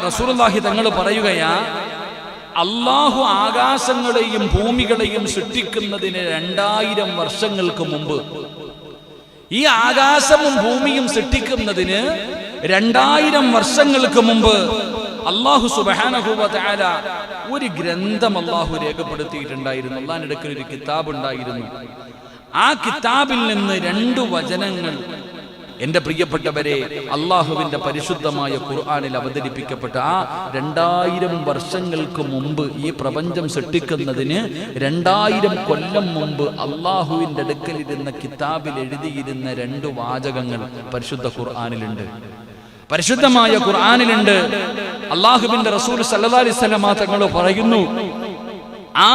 റസൂലുള്ളാഹി തങ്ങൾ പറയുകയാ, അല്ലാഹു ആകാശങ്ങളെയും ഭൂമികളെയും സൃഷ്ടിക്കുന്നതിന് 2000 വർഷങ്ങൾക്ക് മുമ്പ്, ഈ ആകാശവും ഭൂമിയും സൃഷ്ടിക്കുന്നതിന് 2000 വർഷങ്ങൾക്ക് മുമ്പ് അല്ലാഹു സുബ്ഹാനഹു വ തആല ഒരു ഗ്രന്ഥം അല്ലാഹു രേഖപ്പെടുത്തിയിട്ടുണ്ടായിരുന്നു. അല്ലാഹുവിന്റെ അടുക്കൽ ഒരു കിതാബ് ഉണ്ടായിരുന്നു. ആ കിതാബിൽ നിന്ന് 2 വചനങ്ങൾ എന്റെ പ്രിയപ്പെട്ടവരെ അള്ളാഹുവിന്റെ പരിശുദ്ധമായ ഖുർആനിൽ അവതരിപ്പിക്കപ്പെട്ട ആ 2000 വർഷങ്ങൾക്ക് മുമ്പ്, ഈ പ്രപഞ്ചം സൃഷ്ടിക്കുന്നതിന് 2000 കൊല്ലം മുമ്പ് അള്ളാഹുവിന്റെ അടുക്കലിരുന്ന കിതാബിൽ എഴുതിയിരുന്ന 2 വാചകങ്ങൾ പരിശുദ്ധ ഖുർആനിലുണ്ട്, പരിശുദ്ധമായ ഖുർആനിലുണ്ട്. അള്ളാഹുവിന്റെ റസൂൽ സല്ലല്ലാഹു അലൈഹി വസല്ലം തങ്ങൾ പറയുന്നു, ആ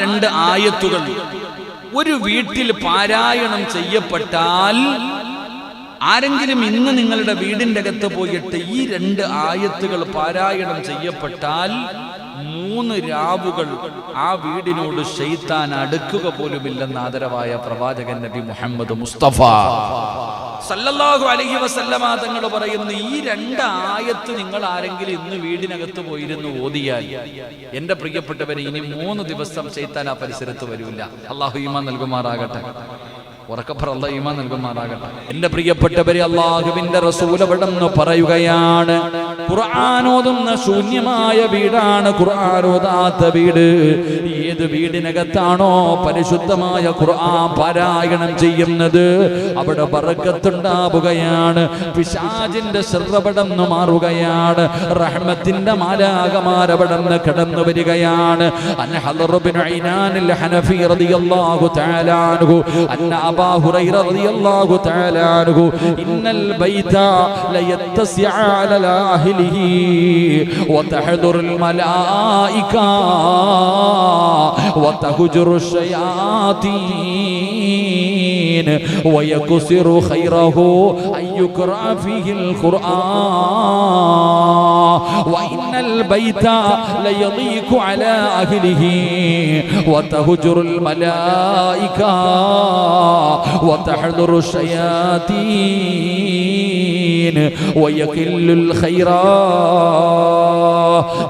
രണ്ട് ആയത്തുകൾ ഒരു വീട്ടിൽ പാരായണം ചെയ്യപ്പെട്ടാൽ, ആരെങ്കിലും ഇന്ന് നിങ്ങളുടെ വീടിന്റെ അകത്ത് പോയിട്ട് ഈ 2 ആയത്തുകൾ പാരായണം ചെയ്യപ്പെട്ടാൽ 3 രാവുകൾ ആ വീടിനോട് ശൈത്താൻ അടുക്കുക പോലുമില്ലെന്ന് ആദരവായ പ്രവാചകൻ നബി മുഹമ്മദ് മുസ്തഫ സല്ലല്ലാഹു അലൈഹി വസല്ലമ തങ്ങൾ പറയുന്നു, ഈ 2 ആയത്ത് നിങ്ങൾ ആരെങ്കിലും ഇന്ന് വീടിനകത്ത് പോയിരുന്നു ഓതിയാൽ, എന്റെ പ്രിയപ്പെട്ടവരെ, ഇനി 3 ദിവസം ശൈത്താൻ ആ പരിസരത്ത് വരില്ല. അള്ളാഹു ഈമാൻ നൽകുമാറാകട്ടെ, ഉറക്കപ്പറ അല്ലാഹു ഈമാൻ നൽകുമാറാകട്ടെ. എന്റെ പ്രിയപ്പെട്ടവരെ, അല്ലാഹുവിന്റെ റസൂൽ അവിടെന്ന് പറയുകയാണ്, ഖുർആൻ ഓതുന്ന ശൂന്യമായ വീടാണ് ഖുർആൻ ഓതാത്ത വീട്. ഏത് വീടിനകത്താണോ പരിശുദ്ധമായ ഖുർആൻ പാരായണം ചെയ്യുന്നത്, അവിടെ ബറക്കത്തുണ്ടാവുകയാണ്, പിശാചിന്റെ ശർറപടന്ന് മാറുകയാണ്, റഹ്മത്തിന്റെ മാലാകമാരവിടന്ന് കടന്നു വരികയാണ്. അൻഹദർ ഇബ്നു ഐനാനിൽ ഹനഫി റളിയല്ലാഹു തആല അൻഹു അന്ന അബൂ ഹുറൈറ റളിയല്ലാഹു തആല അൻഹു ഇന്നൽ ബൈത ലയത്തസിഅ അലാ അഹ്ലിഹി വതഹദുറുൽ മലായിക വതഹജുറു ശയാതീൻ വയക്സിറു ഖൈറഹു അയ്യുഖറഅ ഫീഹിൽ ഖുർആൻ വഇന്നൽ ബൈത ലയദീഖു അലാ അഹ്ലിഹി വതഹജുറുൽ മലായിക വതഹദുറു ശയാതീൻ വയഖില്ലുൽ ഖൈറാ.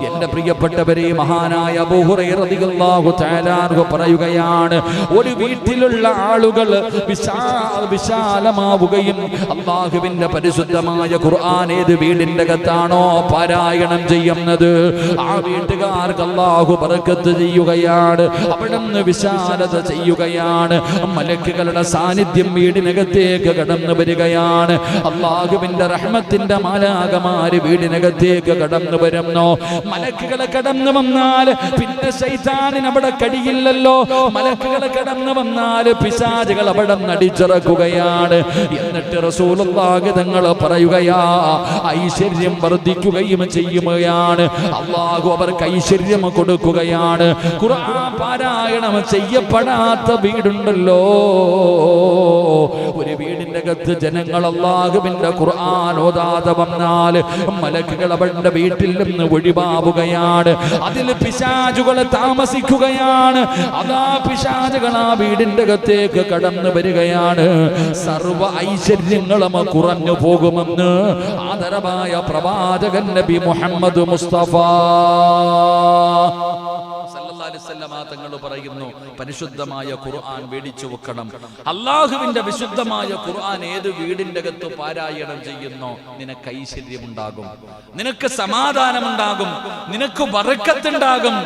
എന്റെ പ്രിയപ്പെട്ടവരെ, മഹാനായ അബൂ ഹുറൈറ റളിയല്ലാഹു തആല അൻഹു പറയുകയാണ്, ഒരു വീട്ടിലുള്ള ആളുകൾ വിശാലമാവുകയും അല്ലാഹുവിന്റെ പരിശുദ്ധമായ ഖുർആൻ ഏത് വീടിന്റെ അകത്താണോ പാരായണം ചെയ്യുന്നത്, ആ വീട്ടുകാർക്ക് അല്ലാഹു ബറക്കത്ത് ചെയ്യുകയാണ്, അവിടുന്ന് വിശാലത ചെയ്യുകയാണ്, മലക്കുകളുടെ സാന്നിധ്യം വീടിനകത്തേക്ക് കടന്നു വരികയാണ്, അല്ലാഹുവിന്റെ റഹ്മത്തിന്റെ മാലാകമാര് വീടിനകത്തേക്ക് കടന്നു വരുന്നു. മലക്കുകളെ കടന്നു വന്നാൽ പിന്നെ ശൈത്താനിന് അവിടെ കഴിയില്ലല്ലോ. മലക്കുകളെ കടന്നു വന്നാൽ പിശാചുകൾ അവിടെ നടിച്ചിറക്കുകയാണ്. എന്നിട്ട് റസൂലുള്ളാഹി തങ്ങൾ പറയുകയാ, ഐശ്വര്യം വർദ്ധിക്കുകയും ചെയ്യുകയാണ്. അല്ലാഹു അവർക്ക് ഐശ്വര്യം കൊടുക്കുകയാണ്. ഖുർആൻ പാരായണം ചെയ്യപ്പെടാത്ത വീടുണ്ടല്ലോ, ഒരു വീടിന്റെ അകത്ത് ജനങ്ങൾ അല്ലാഹുവിന്റെ ഖുർആൻ ഓതാതെ വന്നാൽ മലക്കുകൾ അവരുടെ വീട്ടിൽ നിന്ന് ഒഴിവാവുകയാണ്. അതിൽ പിശാചുകൾ താമസിക്കുകയാണ്. അതാ പിശാചുകൾ ആ വീടിന്റെ അകത്തേക്ക് കടന്നു വരികയാണ്. സർവ്വ ഐശ്വര്യങ്ങളും കുറഞ്ഞു പോകുമെന്ന് ആദരവായ പ്രവാചകൻ നബി മുഹമ്മദ് മുസ്തഫ തങ്ങൾ പറയുന്നു, പരിശുദ്ധമായ ഖുർആൻ മേടിച്ചു വെക്കണം. അല്ലാഹുവിന്റെ വിശുദ്ധമായ ഖുർആൻ ഏത് വീടിന്റെ അകത്ത് പാരായണം ചെയ്യുന്നോ, നിനക്ക് ഐശ്വര്യമുണ്ടാകും, നിനക്ക് സമാധാനമുണ്ടാകും, നിനക്ക് ബറക്കത്തുണ്ടാകും.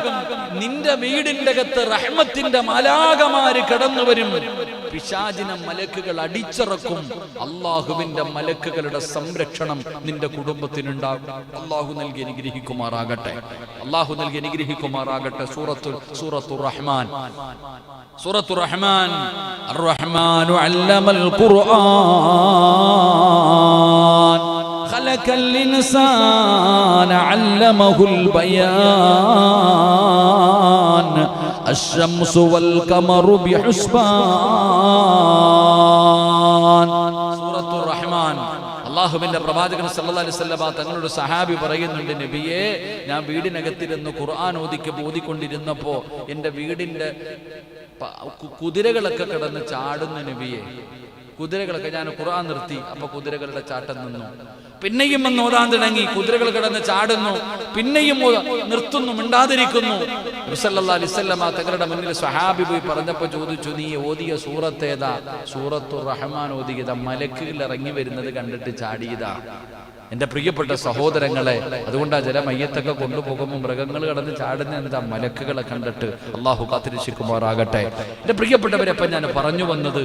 നിന്റെ വീടിന്റെ അകത്ത് റഹ്മത്തിന്റെ മലാകമാര് കടന്നു വരും, പിശാചിനെ മലക്കുകൾ അടിച്ചിറക്കും. അല്ലാഹുവിന്റെ മലക്കുകളുടെ സംരക്ഷണം നിന്റെ കുടുംബത്തിനുണ്ടാകും. അല്ലാഹു നൽകി അനുഗ്രഹിക്കുമാറാകട്ടെ, അല്ലാഹു നൽകി അനുഗ്രഹിക്കുമാറാകട്ടെ. സൂറത്തുർ റഹ്മാൻ, സൂറത്തുർ റഹ്മാൻ. അർ-റഹ്മാനു അല്ലമൽ ഖുർആൻ ഖലഖൽ ഇൻസാന അല്ലമഹുൽ ബയാൻ അശ്ശംസു വൽ ഖമറു ബിഹുസ്ബാൻ. സൂറത്തുർ റഹ്മാൻ. അല്ലാഹുവിന്റെ പ്രവാചകൻ സല്ലല്ലാഹു അലൈഹി വസല്ലം തങ്ങളുടെ സഹാബി പറയുന്നുണ്ട്, നബിയെ, ഞാൻ വീടിനകത്തിരുന്ന് ഖുർആൻ ഓതിക്കൊണ്ടിരുന്നപ്പോ എന്റെ വീടിന്റെ കുതിരകളൊക്കെ കിടന്ന് ചാടുന്ന നബിയെ, കുതിരകളൊക്കെ ഞാൻ ഖുർആൻ നിർത്തി, അപ്പൊ കുതിരകളുടെ ചാട്ടം നിന്നു. പിന്നെയും വന്ന് ഓതാൻ തുടങ്ങി, കുതിരകൾ കിടന്ന് ചാടുന്നു. പിന്നെയും നിർത്തുന്നു, മിണ്ടാതിരിക്കുന്നു. നബി സല്ലല്ലാഹു അലൈഹി വസല്ലം തങ്ങളുടെ മുന്നിൽ സ്വഹാബി പോയി പറഞ്ഞപ്പോ ചോദിച്ചു, നീ ഓതിയ സൂറത്ത് ഏതാ? സൂറത്തുർ റഹ്മാൻ ഓതിയതാ. മലക്കുകൾ ഇറങ്ങി വരുന്നത് കണ്ടിട്ട് ചാടിയതാ. എന്റെ പ്രിയപ്പെട്ട സഹോദരങ്ങളെ, അതുകൊണ്ടാ ചില മയ്യത്തൊക്കെ കൊണ്ടുപോകുമ്പോൾ മൃഗങ്ങൾ കടന്ന് ചാടുന്ന എന്താ? മലക്കുകളെ കണ്ടിട്ട്. അള്ളാഹു കാത്തിരക്ഷിക്കുമാറാകട്ടെ. എന്റെ പ്രിയപ്പെട്ടവരെ, അപ്പൊ ഞാൻ പറഞ്ഞു വന്നത്,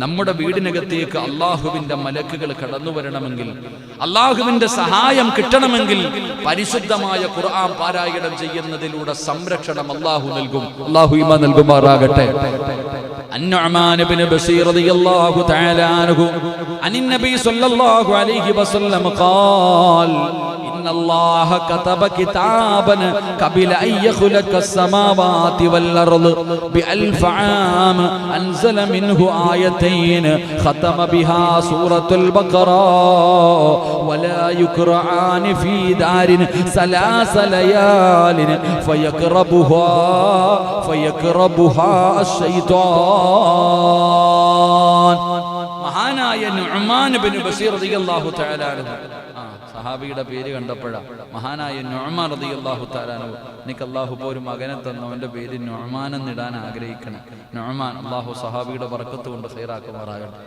നമ്മുടെ വീടിനകത്തേക്ക് അള്ളാഹുവിന്റെ മലക്കുകൾ കടന്നു വരണമെങ്കിൽ, അള്ളാഹുവിന്റെ സഹായം കിട്ടണമെങ്കിൽ പരിശുദ്ധമായ ഖുർആൻ പാരായണം ചെയ്യുന്നതിലൂടെ സംരക്ഷണം അള്ളാഹു നൽകും. അള്ളാഹു ഈമാൻ നൽകുമാറാകട്ടെ. النعمان بن بشير رضي الله تعالى عنه عن النبي صلى الله عليه وسلم قال إن الله كتب كتابا قبل أن يخلق السماوات والأرض ب1000 عام أنزل منه آيتين ختم بها سورة البقرة ولا يقرآن في دار 3 ليال فيقربها الشيطان. മഹാനായ നുഅ്മാൻ ഇബ്നു ബശീർ റളിയല്ലാഹു തആല അൻഹു, സഹാബിയുടെ പേര് കണ്ടപ്പോഴാണ് മഹാനായ നുഅ്മാൻ റളിയല്ലാഹു തആല അൻഹു, എനിക്ക് അല്ലാഹു ഒരു മകനെ തന്നു, അവന്റെ പേര് നുഅ്മാൻ എന്നിടാൻ ആഗ്രഹിക്കണം. നുഅ്മാൻ, അല്ലാഹു സഹാബിയുടെ ബർക്കത്ത് കൊണ്ട് ഖൈറാക്കുമാറാകട്ടെ.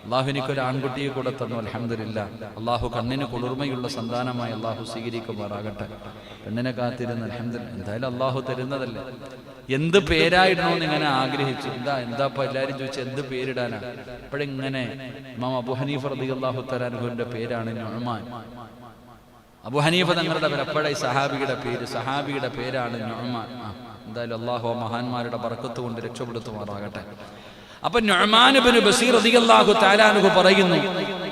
അല്ലാഹു എനിക്കൊരു ആൺകുട്ടിയെ കൂടെ തന്നു, അൽഹംദുലില്ലാ. അല്ലാഹു കണ്ണിന് കുളിർമയുള്ള സന്താനമായി അല്ലാഹു സ്വീകരിക്കുമാറാകട്ടെ. പെണ്ണിനെ കാത്തിരുന്ന് അൽഹംദുലില്ലാ, എന്തായാലും അല്ലാഹു തരുന്നതല്ലേ. എന്ത് പേരായിടണമെന്ന് ഇങ്ങനെ ആഗ്രഹിച്ചു. എന്താ എല്ലാരും ചോദിച്ചു എന്ത് പേരിടാനാ? അപ്പോഴിങ്ങനെ ഇമാം അബൂ ഹനീഫ റളിയല്ലാഹു തആല അൻഹുവിന്റെ പേരാണ് നുഅ്മാൻ. അബൂ ഹനീഫ തങ്ങളുടെ പേര്, സഹാബിയുടെ പേരാണ് നുഅ്മാൻ. എന്തായാലും അല്ലാഹു മഹാന്മാരുടെ ബർക്കത്ത് കൊണ്ട് രക്ഷപ്പെടുത്തുമാറാകട്ടെ. അപ്പൊ നുഅ്മാൻ ഇബ്നു ബശീർ റളിയല്ലാഹു തആല അൻഹു പറയുന്നു,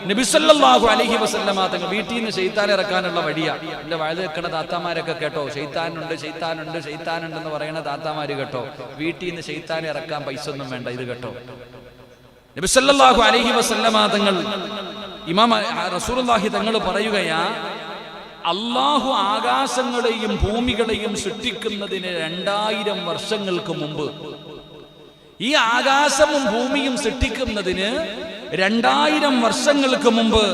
നബി സല്ലല്ലാഹു അലൈഹി വസല്ലമ തങ്ങൾ വീട്ടിൽ നിന്ന് ശൈത്താൻ ഇറക്കാനുള്ള വഴിയാ. എന്റെ വഴുത് വെക്കണ താത്താമാരൊക്കെ കേട്ടോ, ശൈത്താനുണ്ടെന്ന് പറയുന്ന താത്താമാര് കേട്ടോ, വീട്ടിൽ നിന്ന് ശൈത്താൻ ഇറക്കാൻ പൈസ ഒന്നും വേണ്ട, ഇത് കേട്ടോ. നബി സല്ലല്ലാഹു അലൈഹി വസല്ലമ തങ്ങൾ, ഇമാം റസൂലുള്ളാഹി തങ്ങൾ പറയുകയാ, അല്ലാഹു ആകാശങ്ങളെയും ഭൂമികളെയും സൃഷ്ടിക്കുന്നതിന് 2000 വർഷങ്ങൾക്ക് മുമ്പ്, ഈ ആകാശവും ഭൂമിയും സൃഷ്ടിക്കുന്നതിന് 2000 വർഷങ്ങൾക്ക് മുമ്പ്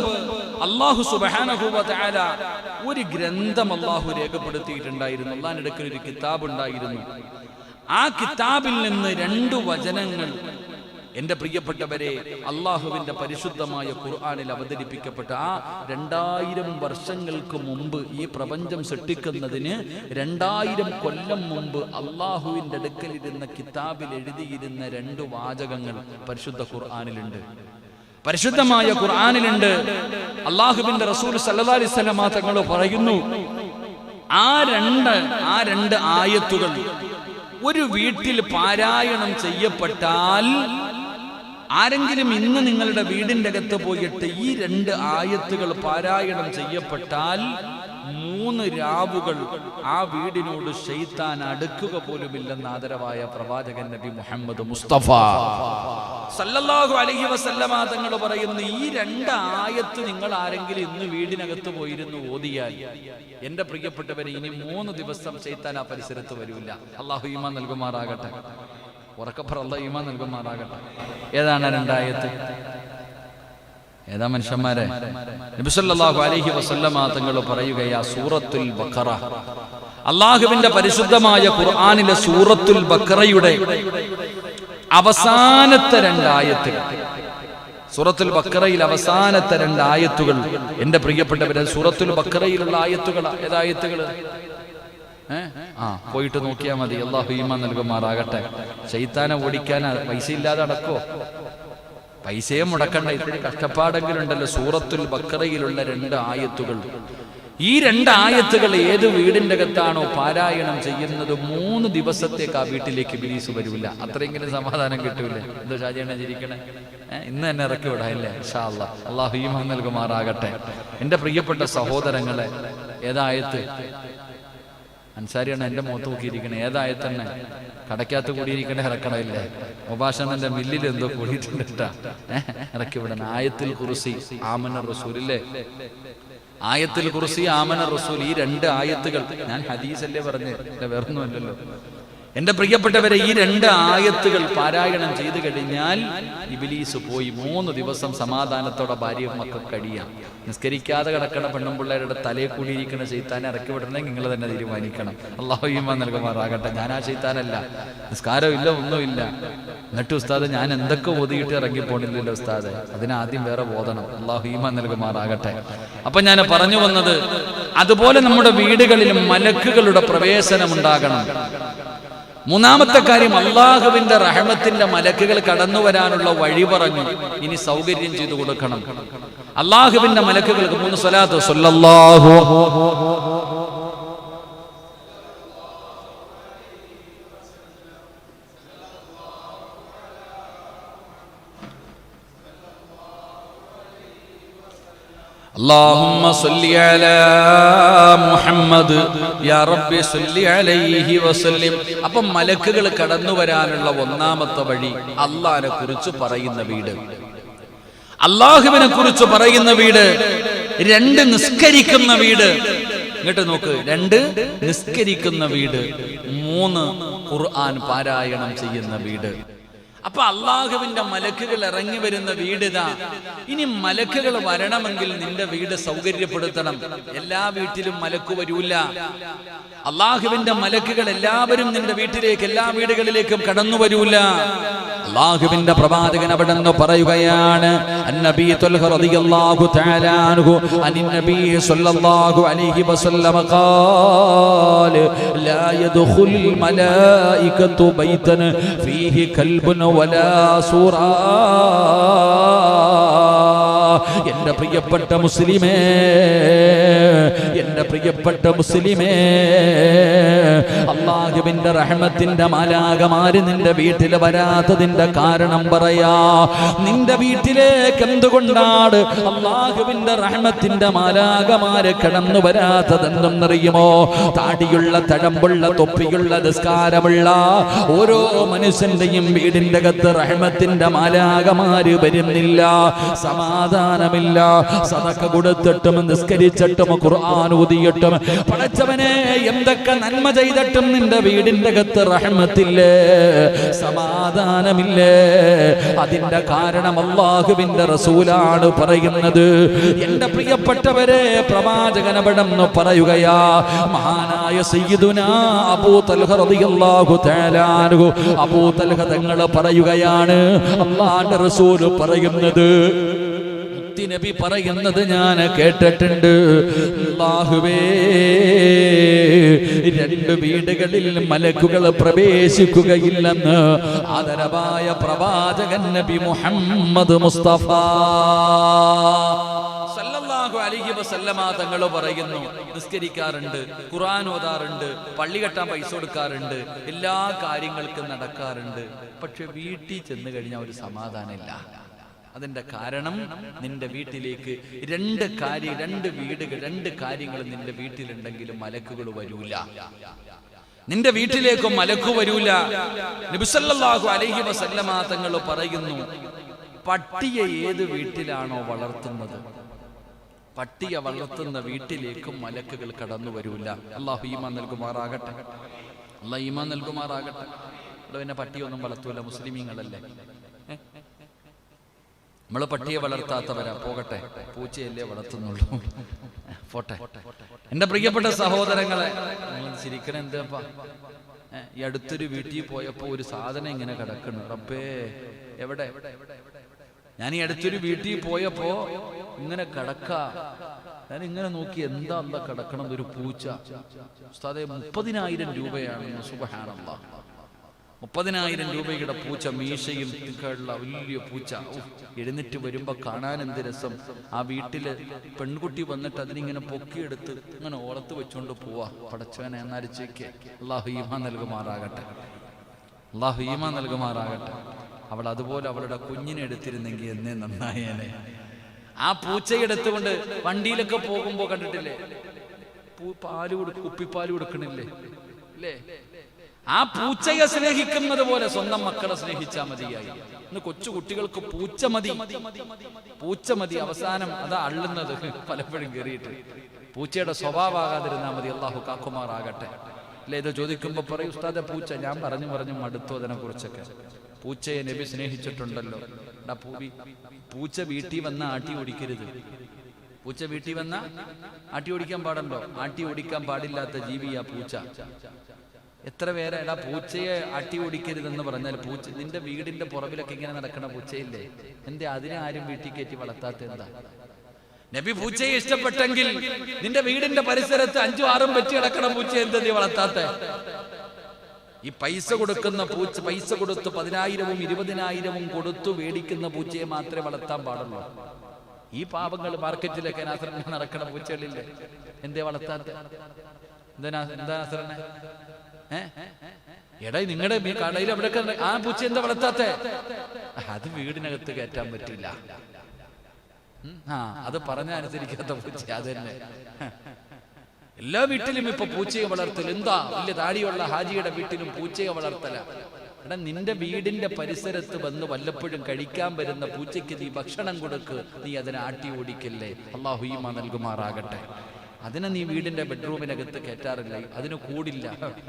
അല്ലാഹു സുബ്ഹാനഹു വ തആല ഒരു ഗ്രന്ഥം അല്ലാഹു രേഖപ്പെടുത്തിയിട്ടുണ്ടായിരുന്നു. അല്ലാഹുവിന്റെ അടുക്കൽ ഒരു കിതാബ് ഉണ്ടായിരുന്നു. ആ കിതാബിൽ നിന്ന് 2 വചനങ്ങൾ, എന്റെ പ്രിയപ്പെട്ടവരെ, അള്ളാഹുവിന്റെ പരിശുദ്ധമായ ഖുർആനിൽ അവതരിപ്പിക്കപ്പെട്ട ആ 2000 വർഷങ്ങൾക്ക് മുമ്പ്, ഈ പ്രപഞ്ചം സൃഷ്ടിക്കുന്നതിന് 2000 കൊല്ലം മുമ്പ് അള്ളാഹുവിന്റെ അടുക്കലിരുന്ന കിതാബിൽ എഴുതിയിരുന്ന 2 വാചകങ്ങൾ പരിശുദ്ധ ഖുർആനിലുണ്ട്. പരിശുദ്ധമായ ഖുർആനിലുണ്ട്. അള്ളാഹുവിന്റെ റസൂൽ സല്ലല്ലാഹു അലൈഹി വസല്ലം തങ്ങൾ പറയുന്നു, ആ രണ്ട് ആയത്തുകൾ ഒരു വീട്ടിൽ പാരായണം ചെയ്യപ്പെട്ടാൽ, ആരെങ്കിലും ഇന്ന് നിങ്ങളുടെ വീടിന്റെ അകത്ത് പോയിട്ട് ഈ 2 ആയത്തുകൾ പാരായണം ചെയ്യപ്പെട്ടാൽ 3 രാവുകൾ ആ വീടിനോട് ശൈത്താൻ അടുക്കുക പോലുമില്ലെന്ന് ആദരവായ പ്രവാചകൻ നബി മുഹമ്മദ് മുസ്തഫ സല്ലല്ലാഹു അലൈഹി വസല്ലമ തങ്ങൾ പറയുന്നു, ഈ 2 ആയത്ത് നിങ്ങൾ ആരെങ്കിലും ഇന്ന് വീടിനകത്ത് പോയിരുന്നു ഓതിയാൽ, എന്റെ പ്രിയപ്പെട്ടവരെ, ഇനി 3 ദിവസം ശൈത്താൻ ആ പരിസരത്ത് വരില്ല. അല്ലാഹു ഈമാൻ നൽകുമാറാകട്ടെ. ഉറക്കപ്പുറം അല്ലാഹു ഈമാൻ നൽകുമാറാകട്ടെ. ഏതാണ് 2 ആയത്ത്? ഏതാ മനുഷ്യന്മാരെ? നബി സല്ലല്ലാഹു അലൈഹി വസല്ലമ തങ്ങൾ പറയുകയാ, സൂറത്തുൽ ബഖറ, അല്ലാഹുവിന്റെ പരിശുദ്ധമായ ഖുർആനിലെ സൂറത്തുൽ ബഖറയുടെ അവസാനത്തെ 2 ആയത്തുകൾ. സൂറത്തുൽ ബഖറയിൽ അവസാനത്തെ 2 ആയത്തുകൾ, എന്റെ പ്രിയപ്പെട്ടവരെ, സൂറത്തുൽ ബഖറയിലുള്ള ആയത്തുകൾ. ഏതായത്തുകൾ? പോയിട്ട് നോക്കിയാൽ മതി. അല്ലാഹു ഈമാൻ നൽകുമാറാകട്ടെ. ശൈത്താനെ ഓടിക്കാൻ പൈസ ഇല്ലാതെ നടക്കോ? പൈസയെ മുടക്കണ്ട, ഇത്തിരി കഷ്ടപ്പാടെങ്കിലുണ്ടല്ലോ. സൂറത്തുൽ ബഖറയിലുള്ള 2 ആയത്തുകൾ, ഈ 2 ആയത്തുകൾ ഏത് വീടിന്റെ അകത്താണോ പാരായണം ചെയ്യുന്നത്, 3 ദിവസത്തേക്ക് ആ വീട്ടിലേക്ക് ഇബ്ലീസ് വരില്ല. അത്രയെങ്കിലും സമാധാനം കിട്ടൂലേ? എന്തോ ഷാജിയാണ് ചിരിക്കണേ? ഇന്ന് തന്നെ ഇറക്കി വിടാല്ലേ? ഇൻഷാ അല്ലാഹ്. അല്ലാഹു ഈമാൻ നൽകുമാറാകട്ടെ. എന്റെ പ്രിയപ്പെട്ട സഹോദരങ്ങളെ, ഏതായത്ത്? അൻസാരിയാണ് എന്റെ മുഖത്ത് നോക്കിയിരിക്കണേ. ഏതായത്തന്നെ? കടക്കകത്ത് കൂടിയിരിക്കണേ ഇറക്കണമില്ലേ? മുബാഷണന്റെ മില്ലിൽ എന്തോ കൂടിയിട്ടുണ്ട്, ഇറക്കി വിടണം. ആയത്തുൽ കുർസി, ആമന റസൂലില്ലേ? ആയത്തുൽ കുർസി, ആമന റസൂൽ, ഈ 2 ആയത്തുകൾ. ഞാൻ ഹദീസല്ലേ പറഞ്ഞ്, വേറൊന്നുമല്ലല്ലോ. എന്റെ പ്രിയപ്പെട്ടവരെ, ഈ 2 ആയത്തുകൾ പാരായണം ചെയ്തു കഴിഞ്ഞാൽ ഇബ്ലീസ് പോയി 3 ദിവസം സമാധാനത്തോടെ ഭാര്യയും മക്കൾ കഴിയാം. നിസ്കരിക്കാതെ കിടക്കണ പെണ്ണുമ്പിള്ളേരുടെ തലയിൽ കൂടിയിരിക്കുന്ന ശൈത്താനെ ഇറക്കി വിടണമെങ്കിൽ നിങ്ങൾ തന്നെ തീരുമാനിക്കണം. അല്ലാഹു ഈമാൻ നൽകുമാറാകട്ടെ. ഞാൻ ആ ശൈത്താനല്ല, നിസ്കാരമില്ല, ഒന്നുമില്ല. എന്നിട്ട് ഉസ്താദ് ഞാൻ എന്തൊക്കെ ഓതിയിട്ട് ഇറങ്ങിപ്പോണില്ലല്ലോ ഉസ്താദ്, അതിനാദ്യം വേറെ ഓതണം. അല്ലാഹു ഈമാൻ നൽകുമാറാകട്ടെ. അപ്പൊ ഞാൻ പറഞ്ഞു വന്നത്, അതുപോലെ നമ്മുടെ വീടുകളിലും മലക്കുകളുടെ പ്രവേശനം ഉണ്ടാകണം. 3-ാമത്തെ കാര്യം, അള്ളാഹുവിന്റെ റഹ്മത്തിന്റെ മലക്കുകൾ കടന്നു വരാനുള്ള വഴി പറഞ്ഞു. ഇനി സൗകര്യം ചെയ്തു കൊടുക്കണം. അള്ളാഹുവിന്റെ മലക്കുകൾക്ക് 3 സ്വലാത്ത് സ്വല്ലല്ലാഹു اللهم صل على محمد يا رب صل عليه وسلم. അപ്പം മലക്കുകൾ കടന്നു വരാനുള്ള 1-ാമത്തെ വഴി അല്ലാഹുവിനെ കുറിച്ച് പറയുന്ന വീട്. അല്ലാഹുവിനെ കുറിച്ച് പറയുന്ന വീട്. 2 നിസ്കരിക്കുന്ന വീട്. ഇങ്ങോട്ട് നോക്ക്, 2 നിസ്കരിക്കുന്ന വീട്, 3 ഖുർആൻ പാരായണം ചെയ്യുന്ന വീട്. അപ്പൊ അള്ളാഹുവിന്റെ മലക്കുകൾ ഇറങ്ങി വരുന്ന വീടിതാ. ഇനി മലക്കുകൾ വരണമെങ്കിൽ നിന്റെ വീട് സൗകര്യപ്പെടുത്തണം. എല്ലാ വീട്ടിലും മലക്ക് വരൂല. അള്ളാഹുവിന്റെ മലക്കുകൾ എല്ലാവരും നിന്റെ വീട്ടിലേക്ക്, എല്ലാ വീടുകളിലേക്കും കടന്നു വരൂല. അള്ളാഹുവിന്റെ പ്രവാചകൻ അവിടെ നിന്ന് പറയുകയാണ്, അന്നബി ത്വൽഹ റളിയല്ലാഹു തആല അൻഹു അന്നബി സ്വല്ലല്ലാഹു അലൈഹി വസല്ലം ഖാല ലാ യദ്ഖുലുൽ മലായികതു ബൈതൻ ഫീഹി കൽബുൻ വലാ സൂറാ. എന്റെ പ്രിയപ്പെട്ട മുസ്ലിമേ, എന്റെ പ്രിയപ്പെട്ട മുസ്ലിമേ, അല്ലാഹുവിന്റെ റഹ്മത്തിന്റെ മാലാഖമാര് നിന്റെ വീട്ടിൽ വരാത്തതിന്റെ കാരണം പറയാ. നിന്റെ വീട്ടിലേക്ക് എന്തുകൊണ്ടാണ് അല്ലാഹുവിന്റെ റഹ്മത്തിന്റെ മാലാഖമാര് കടന്നു വരാത്തതെന്നറിയുമോ? താടിയുള്ള, തഴമ്പുള്ള, തൊപ്പിയുള്ള, നിസ്കാരമുള്ള ഓരോ മനുഷ്യന്റെയും വീടിന്റെ അകത്ത് റഹ്മത്തിന്റെ മാലാഖമാര് വരുന്നില്ല. സമാധാനമില്ല. സദഖ കൊടുത്തിട്ടും നിസ്കരിച്ചിട്ടും ഖുർആൻ ഓതിയിട്ടും പടച്ചവനെ എന്തൊക്കെ നന്മ ചെയ്തിട്ടും നിന്റെ വീടിന്റെ അകത്ത് റഹ്മത്തില്ലേ, സമാധാനമില്ലേ? അതിന്റെ കാരണം അല്ലാഹുവിന്റെ റസൂലാണ് പറയുന്നത്. എന്റെ പ്രിയപ്പെട്ടവരെ, പ്രവാചകൻ അവിടെന്ന് പറയുകയാ. മഹാനായ സയ്യിദുനാ അബൂ തൽഹ റളിയല്ലാഹു തആല അൻഹു, അബൂ തൽഹ തങ്ങൾ പറയുകയാണ്, അല്ലാഹുവിന്റെ റസൂൽ പറയുന്നത്, നബി പറയുന്നത് ഞാൻ കേട്ടിട്ടുണ്ട്. അല്ലാഹുവേ, 2 വീടുകളിൽ മലക്കുകൾ പ്രവേശിക്കുകയില്ലെന്ന് ആദരവായ പ്രവാചകൻ നബി മുഹമ്മദ് മുസ്തഫ സല്ലല്ലാഹു അലൈഹി വസല്ലമ തങ്ങൾ പറയുന്നു. നിസ്കരിക്കാറുണ്ട്, ഖുർആൻ ഓതാറുണ്ട്, പള്ളി കെട്ടാൻ പൈസ കൊടുക്കാറുണ്ട്, എല്ലാ കാര്യങ്ങൾക്കും നടക്കാറുണ്ട്. പക്ഷെ വീട്ടിൽ ചെന്ന് കഴിഞ്ഞാൽ ഒരു സമാധാനമില്ല. അതിന്റെ കാരണം നിന്റെ വീട്ടിലേക്ക് 2 വീടുകൾ, 2 കാര്യങ്ങൾ നിന്റെ വീട്ടിലുണ്ടെങ്കിലും മലക്കുകൾ വരൂല. നിന്റെ വീട്ടിലേക്ക് മലക്കു വരൂല. നബി സല്ലല്ലാഹു അലൈഹി വസല്ലമ തങ്ങൾ പറയുന്നു, പട്ടിയെ ഏത് വീട്ടിലാണോ വളർത്തുന്നത്, പട്ടിയെ വളർത്തുന്ന വീട്ടിലേക്കും മലക്കുകൾ കടന്നു വരൂല. അല്ലാഹു ഈമാൻ നൽകുമാറാകട്ടെ. അല്ലാഹു ഈമാൻ നൽകുമാറാകട്ടെ. ഇവിടെ പിന്നെ പട്ടിയൊന്നും വളർത്തൂല, മുസ്ലിമീങ്ങളല്ലേ. നമ്മൾ പട്ടിയെ വളർത്താത്തവരാ, പോകട്ടെ. പൂച്ചയല്ലേ വളർത്തുന്നുള്ളൂ, പോട്ടെ. എന്റെ പ്രിയപ്പെട്ട സഹോദരങ്ങളെ, നിങ്ങൾ ചിരിക്കണം എന്താ? ഈ അടുത്തൊരു വീട്ടിൽ പോയപ്പോ ഒരു സാധനം ഇങ്ങനെ കിടക്കുന്നു. റബ്ബേ, എവിടെ? ഞാൻ ഈ അടുത്തൊരു വീട്ടിൽ പോയപ്പോ ഇങ്ങനെ കിടക്ക. ഞാൻ ഇങ്ങനെ നോക്കി, എന്താ എന്താ കിടക്കണം? ഒരു പൂച്ച. ഉസ്താദേ, 30,000 രൂപയാണ്. സുബ്ഹാനല്ലാഹ്, 30,000 രൂപയുടെ പൂച്ച, മീശയും ഉള്ള വലിയ പൂച്ച. എഴുന്നേറ്റ് വരുമ്പോ കാണാൻ എന്ത് രസം. ആ വീട്ടില് പെൺകുട്ടി വന്നിട്ട് അതിനിങ്ങനെ പൊക്കിയെടുത്ത് ഇങ്ങനെ ഓളത്ത് വെച്ചോണ്ട് പോവാ. പടച്ചവനെ എന്നരിച്ചേക്ക്. അല്ലാഹു ഈമാൻ നൽകുമാറാകട്ടെ. അല്ലാഹു ഈമാൻ നൽകുമാറാകട്ടെ. അവൾ അതുപോലെ അവളുടെ കുഞ്ഞിനെ എടുത്തിരുന്നെങ്കിൽ എന്നേ നന്നായേനെ. ആ പൂച്ചയെടുത്തുകൊണ്ട് വണ്ടിയിലൊക്കെ പോകുമ്പോ കണ്ടിട്ടില്ലേ, കുപ്പിപ്പാല് കൊടുക്കണില്ലേ അല്ലേ? ആ പൂച്ചയെ സ്നേഹിക്കുന്നത് പോലെ സ്വന്തം മക്കളെ സ്നേഹിച്ചാൽ മതിയായി. ഇന്ന് കൊച്ചു കുട്ടികൾക്ക് പൂച്ച മതി. അവസാനം അതാ അള്ളുന്നത് പലപ്പോഴും കയറിയിട്ട്. പൂച്ചയുടെ സ്വഭാവമാകാതിരുന്നാൽ മതി. അല്ലാഹു കാക്കുമാറാകട്ടെ. അല്ലെ? ഇത് ചോദിക്കുമ്പോ പറയും ഉസ്താദെ പൂച്ച. ഞാൻ പറഞ്ഞു മടുത്തു അതിനെ കുറിച്ചൊക്കെ. പൂച്ചയെ നബി സ്നേഹിച്ചിട്ടുണ്ടല്ലോ. പൂച്ച വീട്ടിൽ വന്ന ആട്ടി ഓടിക്കരുത്. പൂച്ച വീട്ടിൽ വന്ന ആട്ടി ഓടിക്കാൻ പാടുണ്ടോ? ആട്ടി ഓടിക്കാൻ പാടില്ലാത്ത ജീവിയാ പൂച്ച. എത്ര പേരെ എടാ പൂച്ചയെ ആട്ടി ഓടിക്കരുതെന്ന് പറഞ്ഞാൽ പൂച്ച നിന്റെ വീടിന്റെ പുറകിലൊക്കെ ഇങ്ങനെ നടക്കണ പൂച്ചയില്ലേ, എന്തേ അതിനെ ആരും വീട്ടിൽ കയറ്റി വളർത്താത്ത? എന്താ നബി പൂച്ചയെ ഇഷ്ടപ്പെട്ടെങ്കിൽ നിന്റെ വീടിന്റെ പരിസരത്ത് 5-6 പെറ്റി കിടക്കണ പൂച്ച എന്താ നീ വളർത്താത്ത? ഈ പൈസ കൊടുക്കുന്ന പൂച്ച, പൈസ കൊടുത്ത് 10,000-ഉം 20,000-ഉം കൊടുത്തു മേടിക്കുന്ന പൂച്ചയെ മാത്രമേ വളർത്താൻ പാടുള്ളൂ. ഈ പാപങ്ങൾ മാർക്കറ്റിലൊക്കെ നടക്കണ പൂച്ചകളില്ലേ, എന്തേ വളർത്താത്ത? എന്താ നാസറിനെ? എടാ നിങ്ങളുടെ കടയിൽ എവിടെയൊക്കെ ആ പൂച്ച എന്താ വളർത്താത്ത? അത് വീടിനകത്ത് കയറ്റാൻ പറ്റില്ല. അത് പറഞ്ഞ അനുസരിക്കാത്ത പൂച്ച. അത് തന്നെ എല്ലാ വീട്ടിലും ഇപ്പൊ പൂച്ചയെ വളർത്തൽ. എന്താ വലിയ താടിയുള്ള ഹാജിയുടെ വീട്ടിലും പൂച്ചയെ വളർത്തല. എടാ നിന്റെ വീടിന്റെ പരിസരത്ത് വന്ന് വല്ലപ്പോഴും കഴിക്കാൻ വരുന്ന പൂച്ചയ്ക്ക് നീ ഭക്ഷണം കൊടുക്ക്, നീ അതിനെ ആട്ടി ഓടിക്കല്ലേ. അല്ലാഹു ഈമാൻ നൽകുമാറാകട്ടെ. അതിനെ നീ വീടിന്റെ ബെഡ്റൂമിനകത്ത് കയറ്റാറില്ല. അതിന് കൂടില്ല,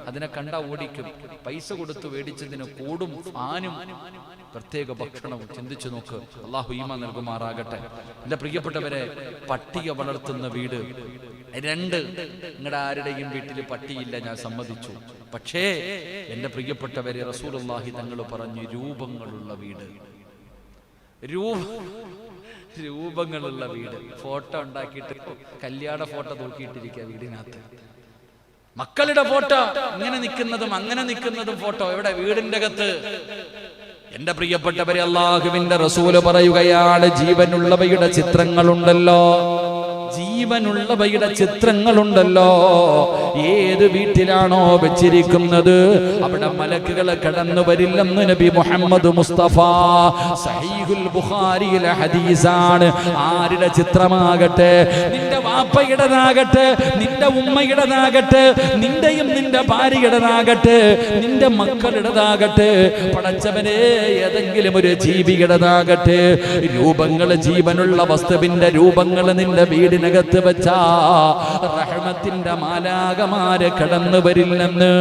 അതിനെ കണ്ടാ ഓടിക്കും. പൈസ കൊടുത്ത് മേടിച്ചതിന് കൂടും ഫാനും പ്രത്യേക ഭക്ഷണവും. ചിന്തിച്ചു നോക്ക്. അല്ലാഹു ഈമാൻ നൽകുമാറാകട്ടെ. എന്റെ പ്രിയപ്പെട്ടവരെ, പട്ടിയെ വളർത്തുന്ന വീട് 2. നിങ്ങളുടെ ആരുടെയും വീട്ടിൽ പട്ടിയില്ല, ഞാൻ സമ്മതിച്ചു. പക്ഷേ എന്റെ പ്രിയപ്പെട്ടവരെ, റസൂലുള്ളാഹി തങ്ങൾ പറഞ്ഞു രൂപങ്ങളുള്ള വീട്. രൂപങ്ങളുള്ള വീട്. ഫോട്ടോ ഉണ്ടാക്കിയിട്ട് കല്യാണ ഫോട്ടോ തൂക്കിയിട്ടിരിക്കുക വീടിനകത്ത്. മക്കളുടെ ഫോട്ടോ ഇങ്ങനെ നിൽക്കുന്നതും അങ്ങനെ നിൽക്കുന്നതും ഫോട്ടോ എവിടെ? വീടിന്റെ അകത്ത്. എന്റെ പ്രിയപ്പെട്ടവരെ, അല്ലാഹുവിന്റെ റസൂല് പറയുകയാണ്, ജീവനുള്ളവയുടെ ചിത്രങ്ങളുണ്ടല്ലോ, ജീവനുള്ളവയുടെ ചിത്രങ്ങളുണ്ടല്ലോ, ഏത് വീട്ടിലാണോ വെച്ചിരിക്കുന്നത് അവിടെ മലക്കുകൾ കടന്നു വരില്ലെന്ന് നബി മുഹമ്മദ് മുസ്തഫ. സഹീഹുൽ ബുഖാരിയിലെ ഹദീസാണ്. ആരുടെ ചിത്രമാകട്ടെ, നിന്റെ വാപ്പയുടേതാകട്ടെ, നിന്റെ ഉമ്മയുടേതാകട്ടെ, നിന്റെയും നിന്റെ ഭാര്യയുടേതാകട്ടെ, നിന്റെ മക്കളുടേതാകട്ടെ, പടച്ചവനെ ഏതെങ്കിലും ഒരു ജീവിയുടേതാകട്ടെ, രൂപങ്ങൾ, ജീവനുള്ള വസ്തുവിന്റെ രൂപങ്ങൾ നിന്റെ വീടിനകത്ത് വെച്ചാ റഹ്മത്തിന്റെ മാലാകമാര് കടന്നു വരില്ലെന്ന്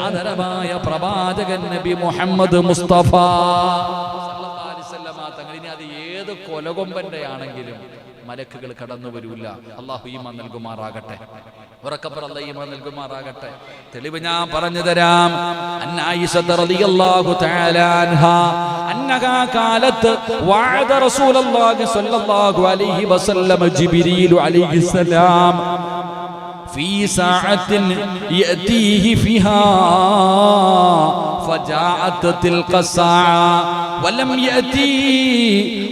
ആദരവായ പ്രവാചകൻ നബി മുഹമ്മദ് മുസ്തഫ സല്ലല്ലാഹു അലൈഹി വസല്ലം തങ്ങൾ. ഇനി അത് ഏത് കൊലകൊമ്പന്റെ ആണെങ്കിലും മലക്കുകൾ കടന്നു വരൂല. അല്ലാഹു ഈമാൻ നൽകുമാറാകട്ടെ. ഉറക്കപ്പുറ അല്ലാഹു ഈമാൻ നൽകുമാറാകട്ടെ. തെളിവ് ഞാൻ പറഞ്ഞു തരാം. ആയിഷ റളിയല്ലാഹു തആല അൻഹാ അന്നഹാ ഖാലത്ത് വഅദ റസൂലുള്ളാഹി സ്വല്ലല്ലാഹു അലൈഹി വസല്ലം ജിബ്രീൽ അലൈഹിസ്സലാം في ساعة يأتيه فيها فجاءت تلك الساعة ولم يأتي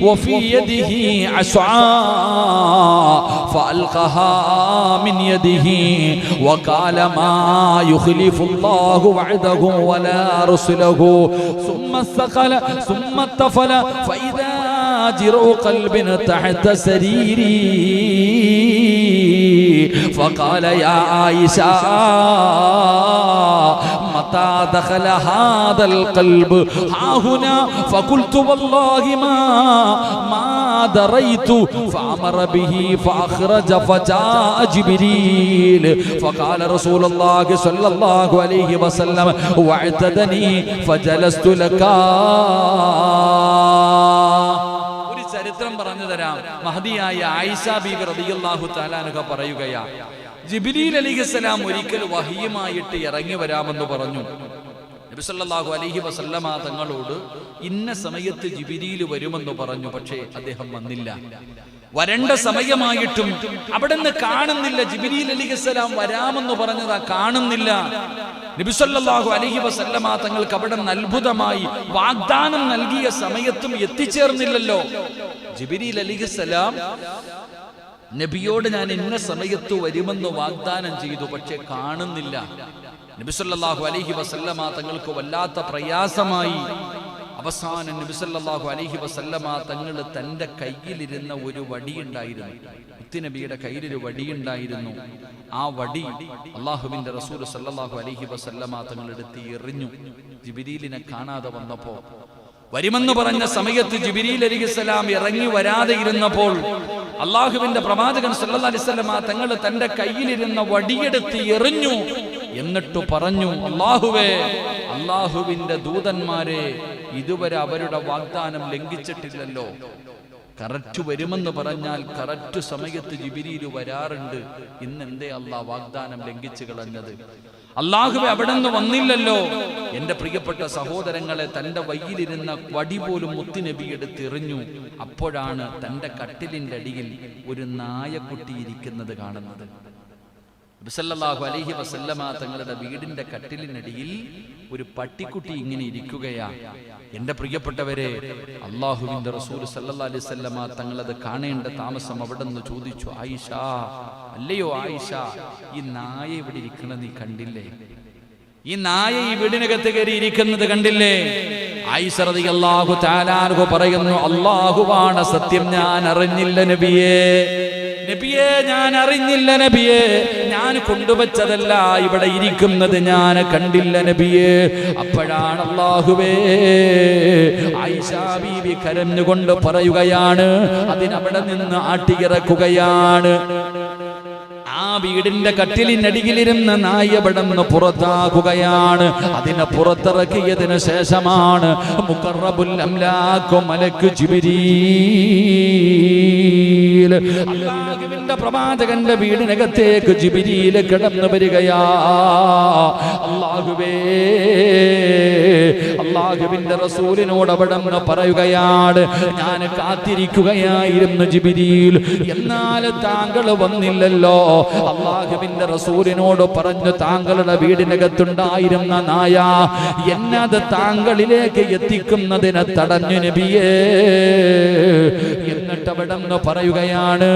وفي يده عصا فألقاها من يده وقال ما يخلف الله وعده ولا رسله ثم استقل ثم اتفل فإذا جرء قلب تحت سريري فقال يا عائشة متى دخل هذا القلب ها هنا فقلت والله ما دريت فأمر به فأخرج فجاء جبريل فقال رسول الله صلى الله عليه وسلم واعتدني فجلست لك. ചരിത്രം പറഞ്ഞു തരാം. മഹദിയായ ആയിഷ ബീബി റളിയല്ലാഹു തആല അൻഹ പറയുകയാ, ജിബ്രീൽ അലൈഹിസ്സലാം ഒരിക്കൽ വഹിയുമായിട്ട് ഇറങ്ങി വരാമെന്ന് പറഞ്ഞു. നബി സല്ലല്ലാഹു അലൈഹി വസല്ലമ തങ്ങളോട് ഇന്ന സമയത്ത് ജിബ്രീൽ വരുമെന്ന് പറഞ്ഞു. പക്ഷേ അദ്ദേഹം വന്നില്ല. വരേണ്ട സമയമായിട്ടും അവിടെ നിന്ന് കാണുന്നില്ല. ജിബ്രീൽ അലൈഹിസ്സലാം വരാമെന്ന് പറഞ്ഞതാ, കാണുന്നില്ല. നബി സല്ലല്ലാഹു അലൈഹി വസല്ലമ തങ്ങൾക്ക് അവിടെ നിന്ന് അത്ഭുതമായി വാഗ്ദാനം നൽകിയ സമയത്തും എത്തിച്ചേർന്നില്ലല്ലോ. ജിബ്രീൽ അലൈഹിസ്സലാം നബിയോട് ഞാൻ ഇന്ന സമയത്ത് വരുമെന്ന് വാഗ്ദാനം ചെയ്തു, പക്ഷെ കാണുന്നില്ല. നബി സല്ലല്ലാഹു അലൈഹി വസല്ലമ തങ്ങൾക്ക് വല്ലാത്ത പ്രയാസമായി. അവസാനം നബി സല്ലല്ലാഹു അലൈഹി വസല്ലമ തങ്ങൾ തന്റെ കയ്യിലിരുന്ന ഒരു വടിയുണ്ടായിരുന്നു. മുത്തുനബിയുടെ കയ്യിലൊരു വടിയുണ്ടായിരുന്നു. ആ വടി അല്ലാഹുവിന്റെ റസൂൽ സല്ലല്ലാഹു അലൈഹി വസല്ലമ തങ്ങൾ എടുത്ത് എറിഞ്ഞു. ജിബ്രീലിനെ കാണാതെ വന്നപ്പോ, വരുമെന്ന് പറഞ്ഞ സമയത്ത് ജിബ്രീൽ അലൈഹിസ്സലാം ഇറങ്ങി വരാതെ ഇരുന്നപ്പോൾ അല്ലാഹുവിന്റെ പ്രവാചകൻ സല്ലല്ലാഹു അലൈഹി വസല്ലമ തങ്ങൾ തന്റെ കയ്യിലിരുന്ന വടിയെടുത്ത് എറിഞ്ഞു. എന്നിട്ട് പറഞ്ഞു, അല്ലാഹുവേ, അല്ലാഹുവിന്റെ ദൂതന്മാരെ ഇതുവരെ അവരുടെ വാഗ്ദാനം ലംഘിച്ചിട്ടില്ലല്ലോ. കറക്റ്റ് വരുമെന്ന് പറഞ്ഞാൽ കറക്റ്റ് സമയത്ത് ജിബ്രീൽ വരാറുണ്ട്. ഇന്നെന്തേ അല്ലാഹ് വാഗ്ദാനം ലംഘിച്ചു കളഞ്ഞത്? അല്ലാഹുവേ, അവിടെ നിന്ന് വന്നില്ലല്ലോ. എന്റെ പ്രിയപ്പെട്ട സഹോദരങ്ങളെ, തന്റെ വയ്യിലിരുന്ന വടി പോലും മുത്തുനബി എടുത്തെറിഞ്ഞു. അപ്പോഴാണ് തന്റെ കട്ടിലിന്റെ അടിയിൽ ഒരു നായക്കുട്ടി ഇരിക്കുന്നത് കാണുന്നത്. നബി സല്ലല്ലാഹു അലൈഹി വസല്ലമ തങ്ങളുടെ വീടിന്റെ കട്ടിലിനടിയിൽ ഒരു പട്ടിക്കുട്ടി ഇങ്ങനെ ഇരിക്കുകയാ. എന്റെ പ്രിയപ്പെട്ടവരെ, അല്ലാഹുവിന്റെ റസൂൽ സല്ലല്ലാഹു അലൈഹി വസല്ലമ തങ്ങളത് കാണേണ്ട താമസം അവിടെ നിന്ന് ചോദിച്ചു, ആയിഷ, അല്ലയോ ആയിഷ, ഈ നായ ഇവിടെ ഇരിക്കുന്നത് നീ കണ്ടില്ലേ? ഈ നായ ഈ വീടിനകത്ത് കയറി ഇരിക്കുന്നത് കണ്ടില്ലേ? ആയിഷ റളിയല്ലാഹു തആല അൻഹ പറയുന്നു, അല്ലാഹുവാണ് സത്യം, ഞാൻ അറിഞ്ഞില്ല നബിയേ. നബിയെ, ഞാൻ അറിഞ്ഞില്ല നബിയെ, ഞാൻ കൊണ്ടുവച്ചതല്ല, ഇവിടെ ഇരിക്കുന്നത് ഞാൻ കണ്ടില്ല നബിയെ. അപ്പോഴാണ് അല്ലാഹുവേ, ആയിഷ ബീവി കരഞ്ഞുകൊണ്ട് പറയുകയാണ്, അതിനവിടെ നിന്ന് ആട്ടിയിറക്കുകയാണ്. ആ വീടിന്റെ കട്ടിലിനടിയിലിരുന്ന നായ പടന്ന് പുറത്താക്കുകയാണ്. അതിനെ പുറത്തിറക്കിയതിനു ശേഷമാണ് മുഖറബുൽ അംലാഖ് മലക്ക് ജിബ്രീൽ, അല്ലാഹുവിന്റെ പ്രവാചകന്റെ വീടിനകത്തേക്ക് ജിബ്രീൽ കടന്നു വരികയാ. അല്ലാഹുവേ, അല്ലാഹുവിന്റെ റസൂലിനോട് അവിടെ നിന്ന് പറയുകയാണ്, ഞാൻ കാത്തിരിക്കുകയായിരുന്നു ജിബ്രീൽ, എന്നാൽ താങ്കൾ വന്നില്ലല്ലോ. അല്ലാഹുവിന്റെ റസൂലിനോട് പറഞ്ഞു, താങ്കളുടെ വീടിനകത്തുണ്ടായിരുന്ന നായ എന്നത് താങ്കളിലേക്ക് എത്തിക്കുന്നതിനെ തടഞ്ഞു നബിയേ. എന്നിട്ട് അവിടെ നിന്ന് പറയുകയാണ്,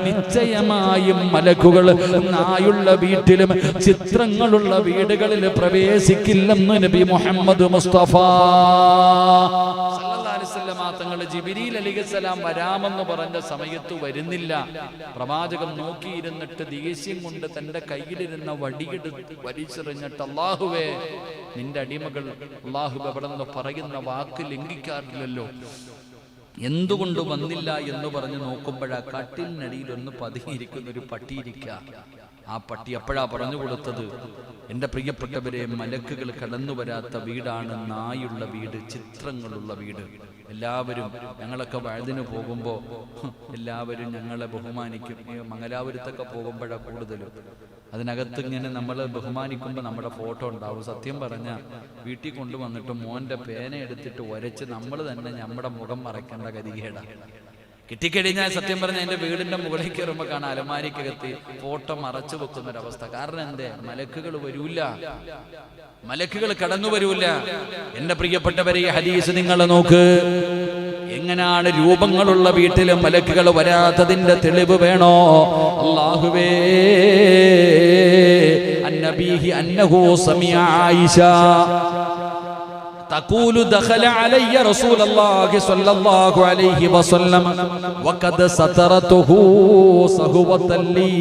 നിശ്ചയമായും മലക്കുകൾ നായുള്ള വീട്ടിലും ചിത്രങ്ങളുള്ള വീടുകളിൽ പ്രവേശിക്കില്ലെന്ന് നബി മുഹമ്മദ് മുസ്തഫ സല്ലല്ലാഹു അലൈഹി വസല്ലം തങ്ങൾ ജിബ്രീൽ അലൈഹിസ്സലാം വരാമെന്ന് പറഞ്ഞ സമയത്ത് വരുന്നില്ല. പ്രവാചകൻ നോക്കിയിരുന്നിട്ട് ദേഷ്യം കൊണ്ട് തന്റെ കയ്യിലിരുന്ന വടിയെടുത്ത് വലിച്ചെറിഞ്ഞിട്ട്, അല്ലാഹുവേ, നിന്റെ അടിമകൾ അല്ലാഹുവേ അവിടെ നിന്ന് പറയുന്ന വാക്ക് ലംഘിക്കാറില്ലല്ലോ, എന്തുകൊണ്ട് വന്നില്ല എന്ന് പറഞ്ഞ് നോക്കുമ്പോഴാ കട്ടിലിനടിയിൽ ഒന്ന് പതുങ്ങിയിരിക്കുന്ന ഒരു പട്ടിയിരിക്ക. ആ പട്ടി അപ്പോഴാ പറഞ്ഞു കൊടുത്തത്, എന്റെ പ്രിയപ്പെട്ടവരെ, മലക്കുകൾ കടന്നു വരാത്ത വീടാണ് നായുള്ള വീട്, ചിത്രങ്ങളുള്ള വീട്. എല്ലാവരും ഞങ്ങളൊക്കെ വഴുതിന് പോകുമ്പോൾ എല്ലാവരും ഞങ്ങളെ ബഹുമാനിക്കും. മംഗലാപുരത്തൊക്കെ പോകുമ്പോഴാണ് കൂടുതലും. അതിനകത്ത് ഇങ്ങനെ നമ്മൾ ബഹുമാനിക്കുമ്പോൾ നമ്മുടെ ഫോട്ടോ ഉണ്ടാവും. സത്യം പറഞ്ഞാൽ വീട്ടിൽ കൊണ്ടുവന്നിട്ട് മോൻ്റെ പേന എടുത്തിട്ട് ഉരച്ച് നമ്മൾ തന്നെ നമ്മുടെ മുഖം മറയ്ക്കേണ്ട ഗതികേടാണ്. കിട്ടിക്കഴിഞ്ഞാൽ സത്യം പറഞ്ഞാൽ എൻ്റെ വീടിൻ്റെ മുകളിൽ കയറുമ്പോൾ കാണാൻ അലമാരിക്കകത്ത് ഫോട്ടോ മറച്ചു വെക്കുന്നൊരവസ്ഥ. കാരണം എന്തേ? മലക്കുകൾ വരൂല, മലക്കുകൾ കടന്നു വരൂല. എന്റെ പ്രിയപ്പെട്ടവരെ, ഈ ഹദീസ് നിങ്ങൾ നോക്ക്. എങ്ങനെയാണ് രൂപങ്ങളുള്ള വീട്ടിലും മലക്കുകൾ വരാത്തതിന്റെ തെളിവ് വേണോ? അല്ലാഹുവേ, അന്നബീഹി അന്നഹു സമിഅ ആയിഷ تقول دخل علي رسول الله صلى الله عليه وسلم وقد سترته صهوة لي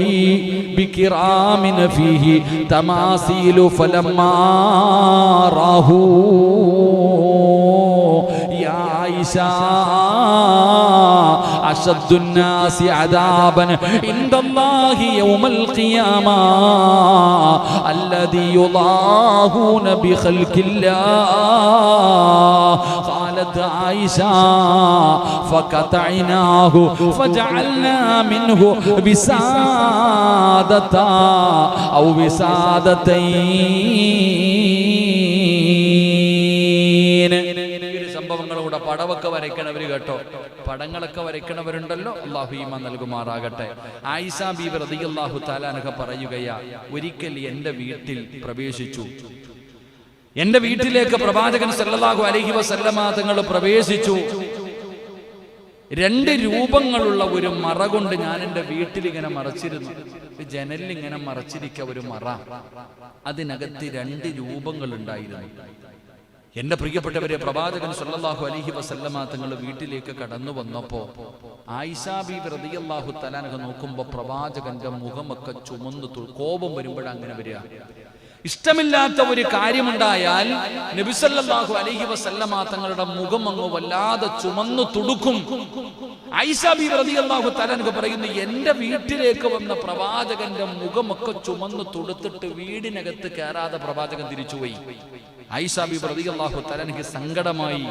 بكرام فيه تماثيل فلما راه يا عائشة أشد الناس عذابا عند الله يوم القيامة الذي يضاهون بخلق الله. قالت عائشة فقطعناه فجعلنا منه وسادة أو وسادتين. സംഭവങ്ങളൂടെ പടമൊക്കെ വരയ്ക്കണവർ കേട്ടോ, പടങ്ങളൊക്കെ വരയ്ക്കണവരുണ്ടല്ലോ, അല്ലാഹു ഈമാൻ നൽകുമാറാകട്ടെ. ആയിഷ ബീബി റളിയല്ലാഹു തആല അൻഹ പറയുകയാ, ഒരിക്കൽ എൻ്റെ വീട്ടിൽ പ്രവേശിച്ചു. എന്റെ വീട്ടിലേക്ക് പ്രവാചകൻ സല്ലല്ലാഹു അലൈഹി വസല്ലമ തങ്ങൾ പ്രവേശിച്ചു. രണ്ട് രൂപങ്ങളുള്ള ഒരു മറ കൊണ്ട് ഞാൻ എൻ്റെ വീട്ടിൽ ഇങ്ങനെ മറച്ചിരുന്നു. ജനലിൽ ഇങ്ങനെ മറച്ചിരിക്ക ഒരു മറ, അതിനകത്ത് രണ്ട് രൂപങ്ങൾ ഉണ്ടായിരുന്നു. എന്റെ പ്രിയപ്പെട്ടവരെ, പ്രവാചകൻ സല്ലല്ലാഹു അലൈഹി വസല്ലമ തങ്ങൾ വീട്ടിലേക്ക് കടന്നു വന്നപ്പോ ആയിഷ ബീബി റളിയല്ലാഹു തആല അൻഹ നോക്കുമ്പോ പ്രവാചകന്റെ മുഖമൊക്കെ ചുമന്നു, കോപം വരുമ്പോഴങ്ങനെ വരിക. ഇഷ്ടമില്ലാത്ത ഒരു കാര്യമുണ്ടായാൽ നബി സല്ലല്ലാഹു അലൈഹി വസല്ലമ തങ്ങളുടെ മുഖം അങ്ങ് വല്ലാതെ ചുമന്നു തുടുക്കും. ആയിഷ ബീവി റളിയല്ലാഹു തആല അൻഹ പറയുന്നു, എന്റെ വീട്ടിലേക്ക് വന്ന പ്രവാചകന്റെ മുഖമൊക്കെ ചുമന്നു തുടുത്തിട്ട് വീടിനകത്ത് കയറാതെ പ്രവാചകൻ തിരിച്ചുപോയി. ആയിഷ ബീവി റളിയല്ലാഹു തആല അൻഹ സങ്കടമായി.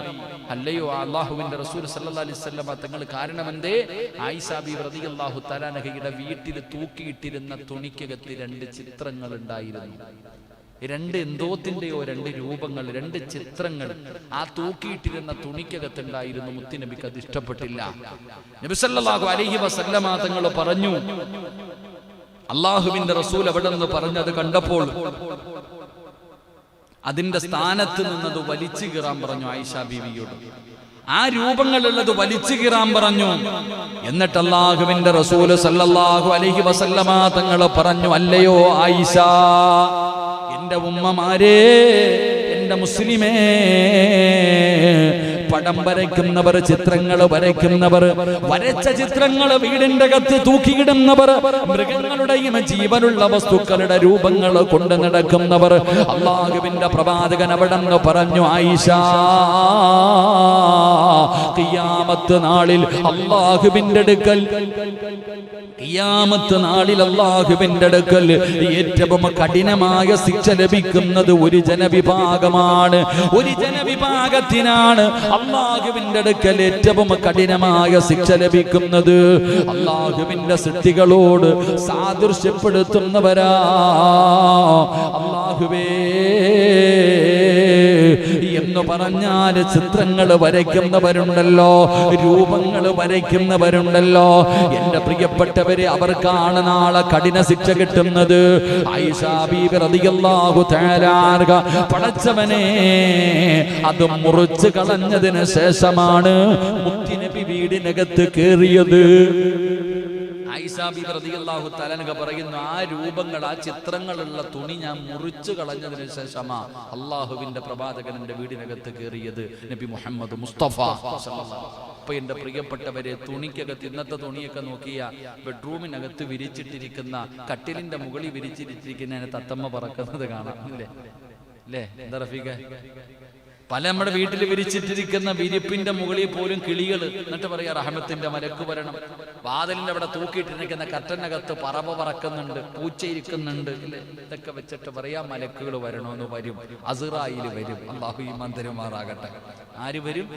അല്ലയോ അല്ലാഹുവിന്റെ റസൂൽ സല്ലല്ലാഹു അലൈഹി വസല്ലമ തങ്ങൾ കാരണമെന്തേ? ആയിഷ ബീവി റളിയല്ലാഹു തആല അൻഹയുടെ വീട്ടിൽ തൂക്കിയിട്ടിരുന്ന തുണിക്കകത്ത് 2 ചിത്രങ്ങൾ ഉണ്ടായിരുന്നു. 2 എന്തോത്തിന്റെയോ 2 രൂപങ്ങൾ, 2 ചിത്രങ്ങൾ ആ തൂക്കിയിട്ടിരുന്ന തുണിക്കകത്തുണ്ടായിരുന്നു. മുത്തുനബിക്ക് അത് ഇഷ്ടപ്പെട്ടില്ല. നബി സല്ലല്ലാഹു അലൈഹി വസല്ലമ തങ്ങൾ പറഞ്ഞു, അല്ലാഹുവിന്റെ റസൂൽ അവിടെ നിന്ന് പറഞ്ഞത് കണ്ടപ്പോൾ അതിന്റെ സ്ഥാനത്ത് നിന്നത് വലിച്ചു കീറാൻ പറഞ്ഞു ആയിഷ ബീവിയോട്. ആ രൂപങ്ങളുള്ളത് വലിച്ചു കീറാൻ പറഞ്ഞു. എന്നിട്ട് അല്ലാഹുവിന്റെ റസൂൽ സല്ലല്ലാഹു അലൈഹി വസല്ലമ തങ്ങൾ പറഞ്ഞു, അല്ലയോ ആയിഷ, എന്റെ ഉമ്മമാരെ, എന്റെ മുസ്ലിമേ, പടം വരയ്ക്കുന്നവർ, ചിത്രങ്ങൾ വരയ്ക്കുന്നവർ, വരച്ച ചിത്രങ്ങൾ വീടിന്റെ അകത്ത് തൂക്കിയിടുന്നവർ, മൃഗങ്ങളുടെയും ജീവനുള്ള വസ്തുക്കളുടെ രൂപങ്ങൾ കൊണ്ട് നടക്കുന്നവർ, അല്ലാഹുവിന്റെ പ്രവാചകൻ അവിടെ നിന്ന് പറഞ്ഞു, ആയിഷ, ഖിയാമത്ത് നാളിൽ അല്ലാഹുവിന്റെ അടുക്കൽ, ഖിയാമത്ത് നാളിൽ അല്ലാഹുവിന്റെ അടുക്കൽ ഏറ്റവും കഠിനമായ ശിക്ഷ ലഭിക്കുന്നത് ഒരു ജനവിഭാഗമാണ്. ഒരു ജനവിഭാഗത്തിനാണ് അല്ലാഹുവിന്റെ അടുക്കൽ ഏറ്റവും കഠിനമായ ശിക്ഷ ലഭിക്കുന്നത്. അല്ലാഹുവിന്റെ സൃഷ്ടികളോട് സാദൃശ്യപ്പെടുത്തുന്നവരാ. അല്ലാഹുവേ എന്ന് പറഞ്ഞാൽ ചിത്രങ്ങൾ വരയ്ക്കുന്നവരുണ്ടല്ലോ, രൂപങ്ങൾ വരയ്ക്കുന്നവരുണ്ടല്ലോ, എന്റെ പ്രിയപ്പെട്ടവരെ, അവർക്കാണ് നാളെ കഠിന ശിക്ഷ കിട്ടുന്നത്. ആയിഷ ബീവി റളിയല്ലാഹു തആല അൻഹ, പടച്ചവനെ, അത് മുറിച്ച് കളഞ്ഞതിന് ശേഷമാണ് മുത്തുനബി വീടിനകത്ത് കയറിയത്. ആയിഷ ബീവി റളിയല്ലാഹു തആല അൻഹ പറയുന്നു, ആ രൂപങ്ങൾ, ആ ചിത്രങ്ങളുള്ള തുണി ഞാൻ മുറിച്ചു കളഞ്ഞതിന് ശേഷമാ അല്ലാഹുവിന്റെ പ്രവാചകൻ എന്റെ വീടിനകത്ത് കയറിയത്. നബി മുഹമ്മദ് മുസ്തഫ സല്ലല്ലാഹു. അപ്പൊ എന്റെ പ്രിയപ്പെട്ടവരെ, തുണിക്കകത്ത്, ഇന്നത്തെ തുണിയൊക്കെ നോക്കിയ ബെഡ്റൂമിനകത്ത് വിരിച്ചിട്ടിരിക്കുന്ന, കട്ടിലിന്റെ മുകളിൽ വിരിച്ചിട്ടിരിക്കുന്ന തത്തമ്മ പറക്കുന്നത് കാണാം, അല്ലേ? എന്താ റഫീഖ? പല നമ്മുടെ വീട്ടിൽ വിരിച്ചിട്ടിരിക്കുന്ന വിരിപ്പിന്റെ മുകളിൽ പോലും കിളികൾ, എന്നിട്ട് പറയാ റഹ്മത്തിന്റെ മലക്ക് വരണം. വാതിലിന്റെ അവിടെ തൂക്കിയിട്ടിരിക്കുന്ന കർട്ടനകത്ത് പറവ പറക്കുന്നുണ്ട്, പൂച്ച ഇരിക്കുന്നുണ്ട്, ഇതൊക്കെ വെച്ചിട്ട് പറയാ മലക്കുകൾ വരണമെന്ന്. വരും, അസ്റായിൽ വരും. അല്ലാഹു ഈമാൻ തരുമാറാകട്ടെ. ആര് വരും?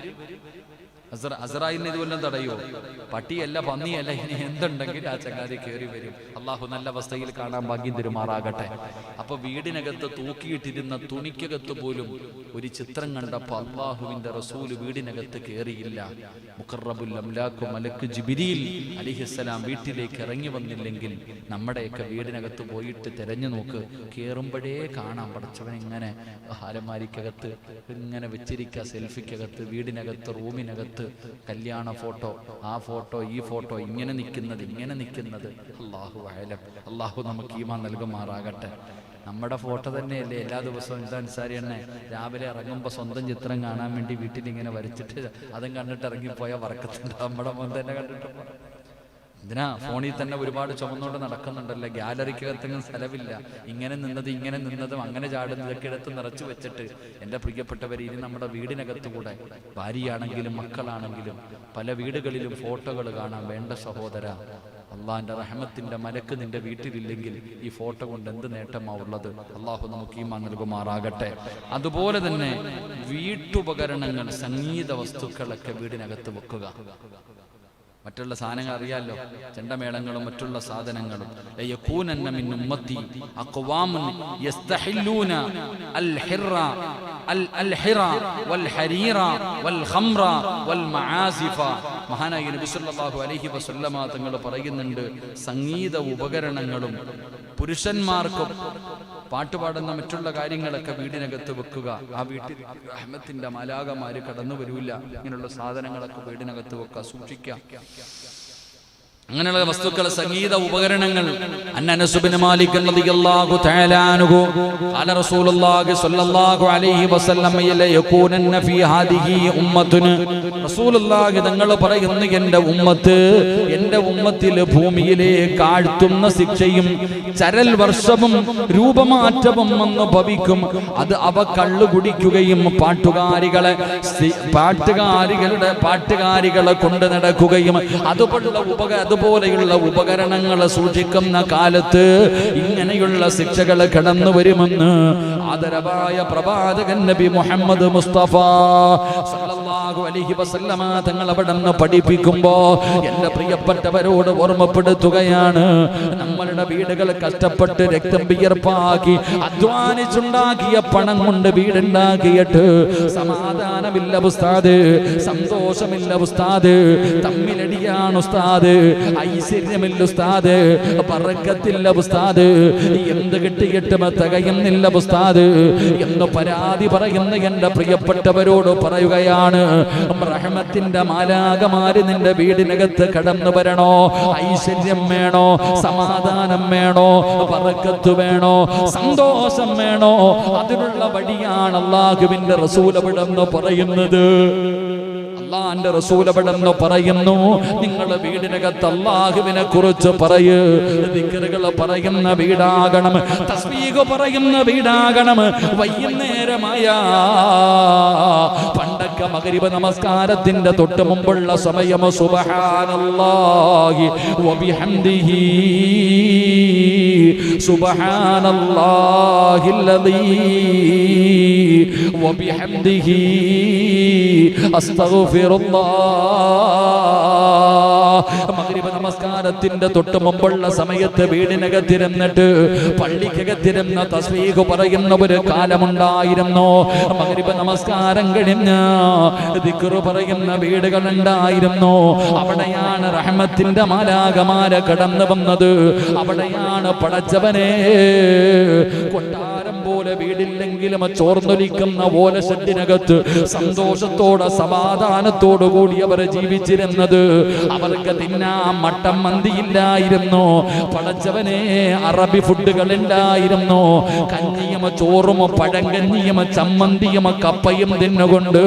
അസ്റായിലിനെ ഇതുവല്ലം തടയോ? പട്ടിയല്ല, പന്നിയല്ല, ഇനി എന്തുണ്ടെങ്കിൽ ആ ചങ്ങാതി കയറി വരും. അള്ളാഹു നല്ല അവസ്ഥയിൽ കാണാൻ ഭാഗ്യം തരുമാറാകട്ടെ. അപ്പൊ വീടിനകത്ത് തൂക്കിയിട്ടിരുന്ന തുണിക്കകത്ത് പോലും ഒരു ചിത്രം കണ്ടപ്പോ അള്ളാഹുവിന്റെ റസൂല് വീടിനകത്ത് കയറിയില്ല. മുഖറബുൽ അംലാഖ് മലക്ക് ജിബ്രീൽ അലൈഹിസ്സലാം വീട്ടിലേക്ക് ഇറങ്ങി വന്നില്ലെങ്കിൽ നമ്മുടെയൊക്കെ വീടിനകത്ത് പോയിട്ട് തെരഞ്ഞു നോക്ക്, കയറുമ്പോഴേ കാണാം പടച്ചവൻ ഇങ്ങനെ ഹാലമാരിക്കകത്ത് ഇങ്ങനെ വെച്ചിരിക്കുക, സെൽഫിക്കകത്ത്, വീടിനകത്ത്, റൂമിനകത്ത് കല്യാണ ഫോട്ടോ, ആ ഫോട്ടോ, ഈ ഫോട്ടോ, ഇങ്ങനെ നിൽക്കുന്നത്. അല്ലാഹു അഅലം. അല്ലാഹു നമുക്ക് ഈമാൻ നൽകുമാറാകട്ടെ. നമ്മുടെ ഫോട്ടോ തന്നെയല്ലേ എല്ലാ ദിവസവും ഇൻസാരി തന്നെ രാവിലെ ഇറങ്ങുമ്പോൾ സ്വന്തം ചിത്രം കാണാൻ വേണ്ടി വീട്ടിൽ ഇങ്ങനെ വരച്ചിട്ട് അതും കണ്ടിട്ട് ഇറങ്ങിപ്പോയാൽ വറക്കത്തുണ്ട്. നമ്മുടെ മോൻ തന്നെ കണ്ടിട്ട് ഇതിനാ ഫോണിൽ തന്നെ ഒരുപാട് ചുമന്നുകൊണ്ട് നടക്കുന്നുണ്ടല്ലോ. ഗ്യാലറിക്കകത്തെങ്കിലും സ്ഥലമില്ല. ഇങ്ങനെ നിന്നതും അങ്ങനെ ചാടുന്നതൊക്കെ എടുത്ത് നിറച്ചു വെച്ചിട്ട് എൻ്റെ പ്രിയപ്പെട്ടവർ, ഇനി നമ്മുടെ വീടിനകത്തുകൂടെ ഭാര്യയാണെങ്കിലും മക്കളാണെങ്കിലും പല വീടുകളിലും ഫോട്ടോകൾ കാണാൻ. വേണ്ട സഹോദര, അള്ളാഹിന്റെ റഹ്മത്തിന്റെ മലക്ക് നിന്റെ വീട്ടിലില്ലെങ്കിൽ ഈ ഫോട്ടോ കൊണ്ട് എന്ത് നേട്ടമാ ഉള്ളത്? അള്ളാഹു നമുക്ക് ഈമാൻ നൽകുമാറാകട്ടെ. അതുപോലെ തന്നെ വീട്ടുപകരണങ്ങൾ, സംഗീത വസ്തുക്കളൊക്കെ വീടിനകത്ത് വെക്കുക. മറ്റുള്ള സാധനങ്ങൾ അറിയാലോ, ചെണ്ടമേളങ്ങളും മറ്റുള്ള സാധനങ്ങളും. മഹാനായ നബി സല്ലല്ലാഹു അലൈഹി വസല്ലമ തങ്ങൾ പറയുന്നുണ്ട്, സംഗീത ഉപകരണങ്ങളും പുരുഷന്മാർക്കും പാട്ടുപാടുന്ന മറ്റുള്ള കാര്യങ്ങളൊക്കെ വീടിനകത്ത് വെക്കുക. ആ വീട്ടിൽ റഹ്മത്തിന്റെ മാലാഖമാര് കടന്നു വരൂല. ഇങ്ങനെയുള്ള സാധനങ്ങളൊക്കെ വീടിനകത്ത് വെക്കുക, സൂക്ഷിക്കുക. അങ്ങനെയുള്ള വസ്തുക്കൾ, സംഗീത ഉപകരണങ്ങൾ. അനസ് ഇബ്നു മാലിക് റളിയല്ലാഹു തആല അൻഹു ഖാല റസൂലുള്ളാഹി സ്വല്ലല്ലാഹു അലൈഹി വസല്ലം യകൂനന്ന ഫീ ഹാദിഹി ഉമ്മത്തുൻ. റസൂലുള്ളാഹി തങ്ങൾ പറയുന്നു, എൻ്റെ ഉമ്മത്തിൽ ഭൂമിയിലെ കാഴ്ത്തുന്ന ശിക്ഷയും ചരൽ വർഷവും രൂപമാറ്റവും വന്നു ഭവിക്കും. അത് അവ കള്ളു കുടിക്കുകയും പാട്ടുകാരികളെ കൊണ്ട് നടക്കുകയും അതുപോലെയുള്ള ഉപകരണങ്ങൾ സൂക്ഷിക്കുന്ന കാലത്ത് ഇങ്ങനെയുള്ള ശിക്ഷകൾ കടന്നു വരുമെന്ന് ആദരവായ പ്രവാചകൻ നബി മുഹമ്മദ് മുസ്തഫ സല്ലല്ലാഹു അലൈഹി വസല്ലമ തങ്ങൾ അവിടുന്ന് പഠിപ്പിക്കുമ്പോ എൻ്റെ പ്രിയപ്പെട്ടവരോട് ഓർമ്മപ്പെടുത്തുകയാണ്, നമ്മളുടെ വീടുകൾ കഷ്ടപ്പെട്ട് രക്തം വിയർപ്പാക്കി അധ്വാനിച്ചുണ്ടാക്കിയ പണം കൊണ്ട് വീടുണ്ടാക്കിയിട്ട് സമാധാനമില്ല ഉസ്താദ്, സന്തോഷമില്ല ഉസ്താദ്, തമ്മിലടിയാണ് ഉസ്താദ്, ഐശ്വര്യമില്ല ഉസ്താദ്, ബറക്കത്തില്ല ഉസ്താദ്, എന്ത് കിട്ടിയിട്ടും തികയുന്നില്ല ഉസ്താദ് എന്ന് പരാതി പറയുന്ന എൻ്റെ പ്രിയപ്പെട്ടവരോട് പറയുകയാണ്, റഹ്മത്തിന്റെ മാലാകമാര് നിന്റെ വീടിനകത്ത് കടന്നു വരണോ? ഐശ്വര്യം വേണോ? സമാധാനം വേണോ? ബറക്കത്ത് വേണോ? സന്തോഷം വേണോ? അതിനുള്ള വഴിയാണ് അല്ലാഹുവിന്റെ റസൂൽ അവിടെന്ന് പറയുന്നത്. അല്ലാഹുവിന്റെ റസൂൽ അവിടെന്ന് പറയുന്നു, നിങ്ങൾ വീടിനകത്ത് അല്ലാഹുവിനെ കുറിച്ച് പറയ്, ദിക്റുകൾ പറയുന്ന വീടാകണം, തസ്ബീഹ് പറയുന്ന വീടാകണം. വൈകുന്നേരമായ പണ്ടൊക്കെ മഗ്രിബ് നമസ്കാരത്തിന്റെ തൊട്ട് മുമ്പുള്ള സമയം സുബ്ഹാനല്ലാഹി വബിഹംദിഹി സുബ്ഹാനല്ലാഹില്ലദീ വബിഹംദിഹി മഗ്രിബ് നമസ്കാരത്തിന്റെ തൊട്ട് മുമ്പുള്ള സമയത്ത് വീടിനകത്തിരുന്നിട്ട് പള്ളിക്കകത്തിരുന്ന തസ്ബീഹ് പറയുന്ന ഒരു കാലമുണ്ടായിരുന്നു. മഗ്രിബ് നമസ്കാരം കഴിഞ്ഞ ദിക്റ് പറയുന്ന വീടുകളുണ്ടായിരുന്നു. അവിടെയാണ് റഹ്മത്തിന്റെ മാലാകമാര് കടന്നു വന്നത്. അവിടെയാണ് പടച്ചവനെ കൊട്ടാരം പോലെ വീടില്ലെങ്കിലും ചോർന്നൊലിക്കുന്ന ഓലഷെഡിനകത്ത് സന്തോഷത്തോടെ സമാധാനത്തോടു കൂടി അവർ ജീവിച്ചിരുന്നത്. അവർക്ക് തിന്നാൻ മട്ടൻ മന്തിയില്ലായിരുന്നു. പടച്ചവനെ അറബി ഫുഡുകൾ ഉണ്ടായിരുന്നു. കഞ്ഞിയും ചോറും പഴങ്കഞ്ഞിയും ചമ്മന്തിയും കപ്പയും തിന്നുകൊണ്ട്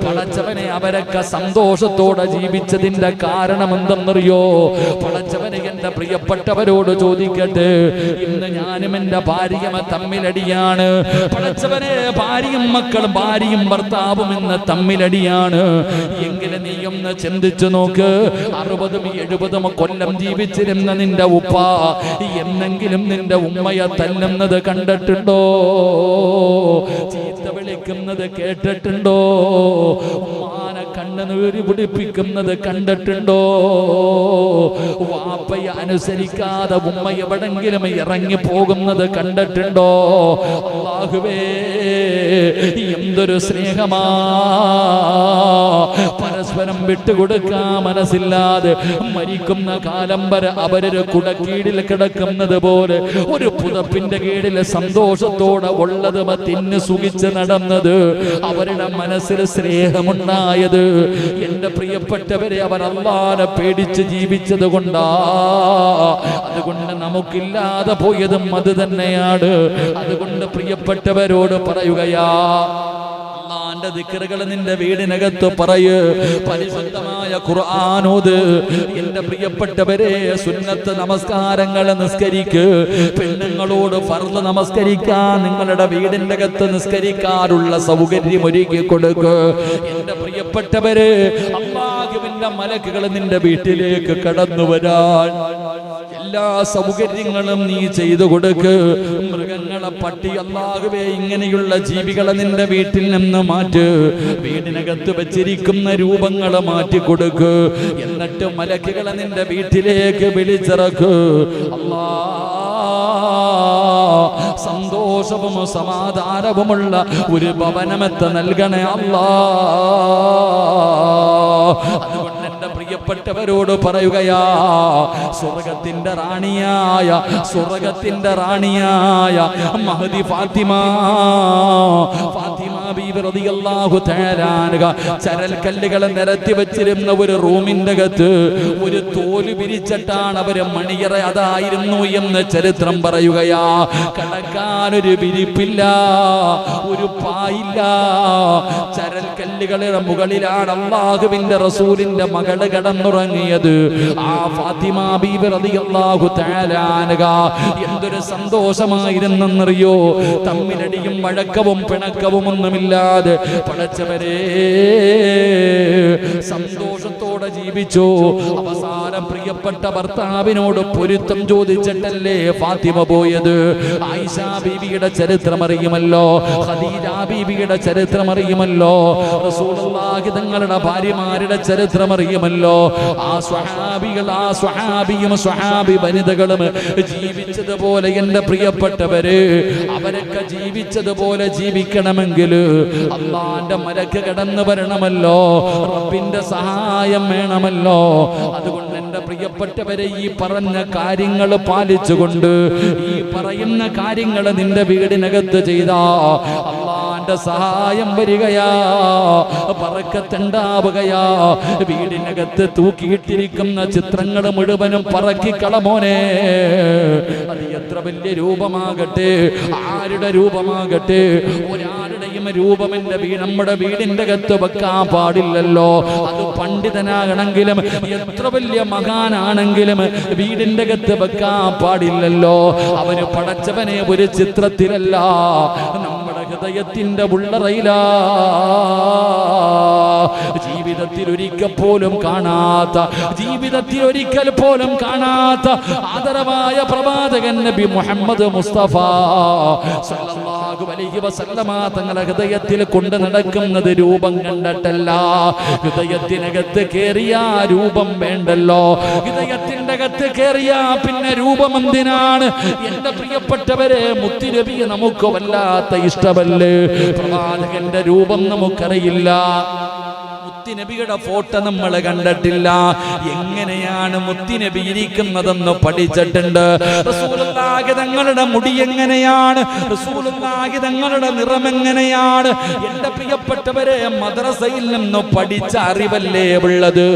പടച്ചവനെ അവരൊക്കെ സന്തോഷത്തോടെ ജീവിച്ചതിന്റെ കാരണം എന്തെന്നറിയോ? പടച്ചവനെ എൻ്റെ പ്രിയപ്പെട്ടവരോട് ചോദിക്കട്ടെ, ഇന്ന് ഞാനും എൻ്റെ ഭാര്യയും തമ്മിലടിയാണ്. പടച്ചവനെ ഭാര്യയും മക്കളും, ഭാര്യയും ഭർത്താവും ഇന്ന് തമ്മിലടിയാണ്. എങ്കിലും നീ ഒന്ന് ചിന്തിച്ചു നോക്ക്, 60-70 കൊല്ലം ജീവിച്ചിരുന്ന നിന്റെ ഉപ്പ എന്നെങ്കിലും നിന്റെ ഉമ്മയെ തല്ലുന്നത് കണ്ടിട്ടുണ്ടോ? ചീത്ത വിളിക്കുന്നത് കേട്ടിട്ടുണ്ടോ? ഉമ്മാനെ കണ്ണുനീര് പിടിപ്പിക്കുന്നത് കണ്ടിട്ടുണ്ടോ? വാപ്പയെ അനുസരിക്കാതെ ഉമ്മ എവിടെങ്കിലും ഇറങ്ങി പോകുന്നത് കണ്ടിട്ടുണ്ടോ? അല്ലാഹുവേ, എന്തൊരു സ്നേഹമാ! പരസ്പരം വിട്ടുകൊടുക്കാൻ മനസ്സില്ലാതെ മരിക്കുന്ന കാലം വരെ അവരൊരു കുടക്കീഴിൽ കിടക്കുന്നത് പോലെ ഒരു പുതപ്പിന്റെ കീഴിൽ സന്തോഷത്തോടെ ഉള്ളത് തിന്ന് സുഖിച്ച് നടന്നത്, അവരുടെ മനസ്സിൽ സ്നേഹമുണ്ടായത്. എന്റെ പ്രിയപ്പെട്ടവരെ, അവർ അല്ലാഹുവിനെ പേടിച്ച് ജീവിച്ചത് കൊണ്ടാ. അതുകൊണ്ട് നമുക്കില്ലാതെ പോയതും അത് തന്നെയാണ്. അതുകൊണ്ട് പ്രിയപ്പെട്ടവരോട് പറയുകയാ, അല്ലാഹുവിന്റെ ദിക്റുകൾ നിന്റെ വീടിനകത്ത് പറയ്, പരിശുദ്ധമായ ഖുർആനോത്. എന്റെ പ്രിയപ്പെട്ടവരെ, സുന്നത്ത് നമസ്കാരങ്ങൾ നിസ്കരിക്ക്. പെണ്ണുങ്ങളോട് ഫർള് നമസ്കരിക്കാൻ നിങ്ങളുടെ വീടിന്റെ അകത്ത് നിസ്കരിക്കാനുള്ള സൗകര്യം ഒരുക്കി കൊടുക്ക്. എന്റെ പ്രിയപ്പെട്ടവരെ, അല്ലാഹുവിന്റെ മലക്കുകൾ നിന്റെ വീട്ടിലേക്ക് കടന്നു വരാൻ എല്ലാ സൗകര്യങ്ങളും നീ ചെയ്തു കൊടുക്ക്. മൃഗങ്ങളെ, പട്ടി, അല്ലാഹുവേ, ഇങ്ങനെയുള്ള ജീവികളെ നിന്റെ വീട്ടിൽ നിന്ന് മാറ്റ്. വീടിനകത്ത് വെച്ചിരിക്കുന്ന രൂപങ്ങളെ മാറ്റിക്കൊടുക്ക്. എന്നിട്ട് മലക്കുകളെ നിന്റെ വീട്ടിലേക്ക് വിളിച്ചിറക്ക്. സന്തോഷവും സമാധാനവുമുള്ള ഒരു ഭവനമെത്ത നൽകണേ അല്ലാ. അതുകൊണ്ട് എന്റെ പ്രിയപ്പെട്ടവരോട് പറയുകയാ, സ്വർഗത്തിന്റെ റാണിയായ മഹദി ഫാത്തിമ ബീവി റളിയല്ലാഹു തആല അൻഹ ചരൽ കല്ലുകൾ നിരത്തി വെച്ചിരുന്ന ഒരു റൂമിന്റെ അകത്ത് ഒരു തോല് വിരിച്ചിട്ടാണ് അവര് മണിയറ അതായിരുന്നു എന്ന് ചരിത്രം പറയുകയാ. കടക്കാനൊരു വിരിപ്പില്ല, ഒരു പായില്ല. ചരൽ കല്ലുകളുടെ മുകളിലാണ് അല്ലാഹുവിന്റെ റസൂലിന്റെ മകള് കടന്നുറങ്ങിയത്. ആ ഫാത്തിമ ബീവി റളിയല്ലാഹു തആല അൻഹ എന്തൊരു സന്തോഷമായിരുന്നെന്നറിയോ. തമ്മിലടിയും വഴക്കവും പിണക്കവും ഒന്നുമില്ലാതെ പടച്ചവരെ സന്തോഷത്തോടെ ജീവിച്ചു. അവസാനം പ്രിയപ്പെട്ട ഭർത്താവിനോട് പൊരുത്തം ചോദിച്ചിട്ടല്ലേ ഫാത്തിമ പോയത്. ആയിഷ ബീവിയുടെ ചരിത്രം അറിയുമല്ലോ, ഖദീജ ബീവിയുടെ ചരിത്രം അറിയുമല്ലോ, റസൂലുള്ളാഹി തങ്ങളുടെ ഭാര്യമാരുടെ ചരിത്രം അറിയുമല്ലോ. ആ സ്വഹാബികൾ, ആ സ്വഹാബിയും സ്വഹാബി വനിതകളും ജീവിച്ചതുപോലെ എന്റെ പ്രിയപ്പെട്ടവര് അവരൊക്കെ ജീവിച്ചതുപോലെ ജീവിക്കണമെങ്കിൽ അല്ലാഹുവിന്റെ മലക്ക് കടന്നു വരണമല്ലോ, റബ്ബിന്റെ സഹായം വേണമല്ലോ. അതുകൊണ്ട് എന്റെ പ്രിയപ്പെട്ടവരെ ഈ പറഞ്ഞ കാര്യങ്ങൾ പാലിച്ചുകൊണ്ട് ഈ പറയുന്ന കാര്യങ്ങൾ നിന്റെ വീടിനകത്ത് ചെയ്താ അല്ലാഹുവിന്റെ സഹായം വരികയാ, ബറക്കത്തുണ്ടാവുകയാ. വീടിനകത്ത് തൂക്കിയിട്ടിരിക്കുന്ന ചിത്രങ്ങൾ മുഴുവനും പറക്കിക്കളമോനെ. അത് എത്ര വലിയ രൂപമാകട്ടെ, ആരുടെ രൂപമാകട്ടെ, ഒരാളുടെയും രൂപം നമ്മുടെ വീടിന്റെ അകത്ത് വെക്കാൻ പാടില്ലല്ലോ. അത് പണ്ഡിതനാകണമെങ്കിലും എത്ര വലിയ മഹാനാണെങ്കിലും വീടിന്റെ അകത്ത് വെക്കാൻ പാടില്ലല്ലോ. അവന് പടച്ചവനെ ഒരു ചിത്രത്തിലല്ല, നമ്മുടെ ഹൃദയത്തിന്റെ ഉള്ളറയിലാ. ജീവിതത്തിൽ ഒരിക്കൽ പോലും കാണാത്ത, ജീവിതത്തിൽ ഒരിക്കൽ പോലും കാണാത്ത ആദരവായ പ്രവാചകൻ നബി മുഹമ്മദ് മുസ്തഫ സല്ലല്ലാഹു അലൈഹി വസല്ലമ തങ്ങളുടെ ഹൃദയത്തിൽ കൊണ്ട് നടക്കുന്നത് രൂപം കണ്ടിട്ടല്ല. ഹൃദയത്തിനകത്ത് കേറിയ രൂപം വേണ്ടല്ലോ. ഹൃദയത്തിന്റെ അകത്ത് കേറിയ പിന്നെ രൂപം എന്തിനാണ്? എന്റെ പ്രിയപ്പെട്ടവരെ, മുത്തുനബിയെ നമുക്ക് വല്ലാത്ത ഇഷ്ടമല്ലേ. പ്രവാചകന്റെ രൂപം നമുക്കറിയില്ല, മുത്തുനബിയുടെ ഫോട്ടോ നമ്മൾ കണ്ടിട്ടില്ല. എങ്ങനെയാണ് മുത്തുനബി ഇരിക്കുന്നതെന്ന് പഠിച്ചിട്ടുണ്ട്. റസൂലുള്ളാഹി തങ്ങളുടെ മുടി എങ്ങനെയാണ്, റസൂലുള്ളാഹി തങ്ങളുടെ നിറം എങ്ങനെയാണ്? എന്റെ പ്രിയപ്പെട്ടവരെ, മദ്രസയിൽ നിന്ന് പഠിച്ച അറിവല്ലേ ഉള്ളത്.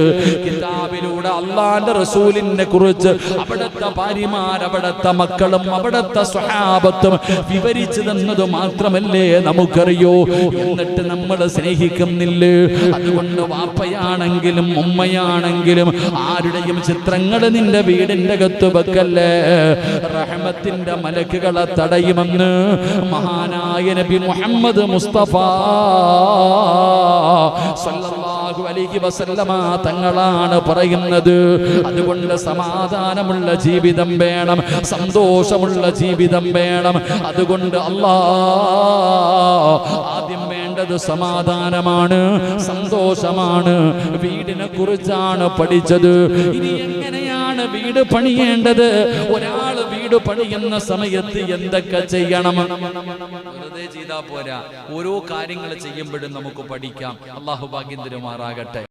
കിതാബിലൂടെ അല്ലാഹുവിന്റെ റസൂലിനെ കുറിച്ച് അവിടുത്തെ ഭാര്യമാർ, അവിടുത്തെ മക്കളും, അവിടുത്തെ സ്വഹാബത്തും വിവരിച്ചു തന്നത് മാത്രമല്ലേ നമുക്കറിയോ. എന്നിട്ട് നമ്മൾ സ്നേഹിക്കുന്നില്ലേ? അതുകൊണ്ട് വാപ്പയാണെങ്കിലും ഉമ്മയാണെങ്കിലും ആരുടെയും ചിത്രങ്ങൾ നിന്റെ വീടിന്റെ അകത്ത് വെക്കല്ലേ. റഹ്മത്തിന്റെ മലക്കുകളെ തടയുമെന്ന് മഹാനായ നബി മുഹമ്മദ് മുസ്തഫ സല്ലല്ലാഹു അലൈഹി വസല്ലമ തങ്ങളാണ് പറയുന്നത്. അതുകൊണ്ട് സമാധാനമുള്ള ജീവിതം വേണം, സന്തോഷമുള്ള ജീവിതം വേണം. അതുകൊണ്ട് ആദ്യം വേണ്ടത് സമാധാനമാണ്, സന്തോഷമാണ്. വീടിനെ കുറിച്ചാണ് പഠിച്ചത്. ഇനി എങ്ങനെയാണ് വീട് പണിയേണ്ടത്? ഒരാൾ വീട് പണിയുന്ന സമയത്ത് എന്തൊക്കെ ചെയ്യണം? വെറുതെ ചെയ്താൽ പോരാ, ഓരോ കാര്യങ്ങൾ ചെയ്യുമ്പോഴും നമുക്ക് പഠിക്കാം. അല്ലാഹു ഭാഗ്യം തരുമാറാകട്ടെ.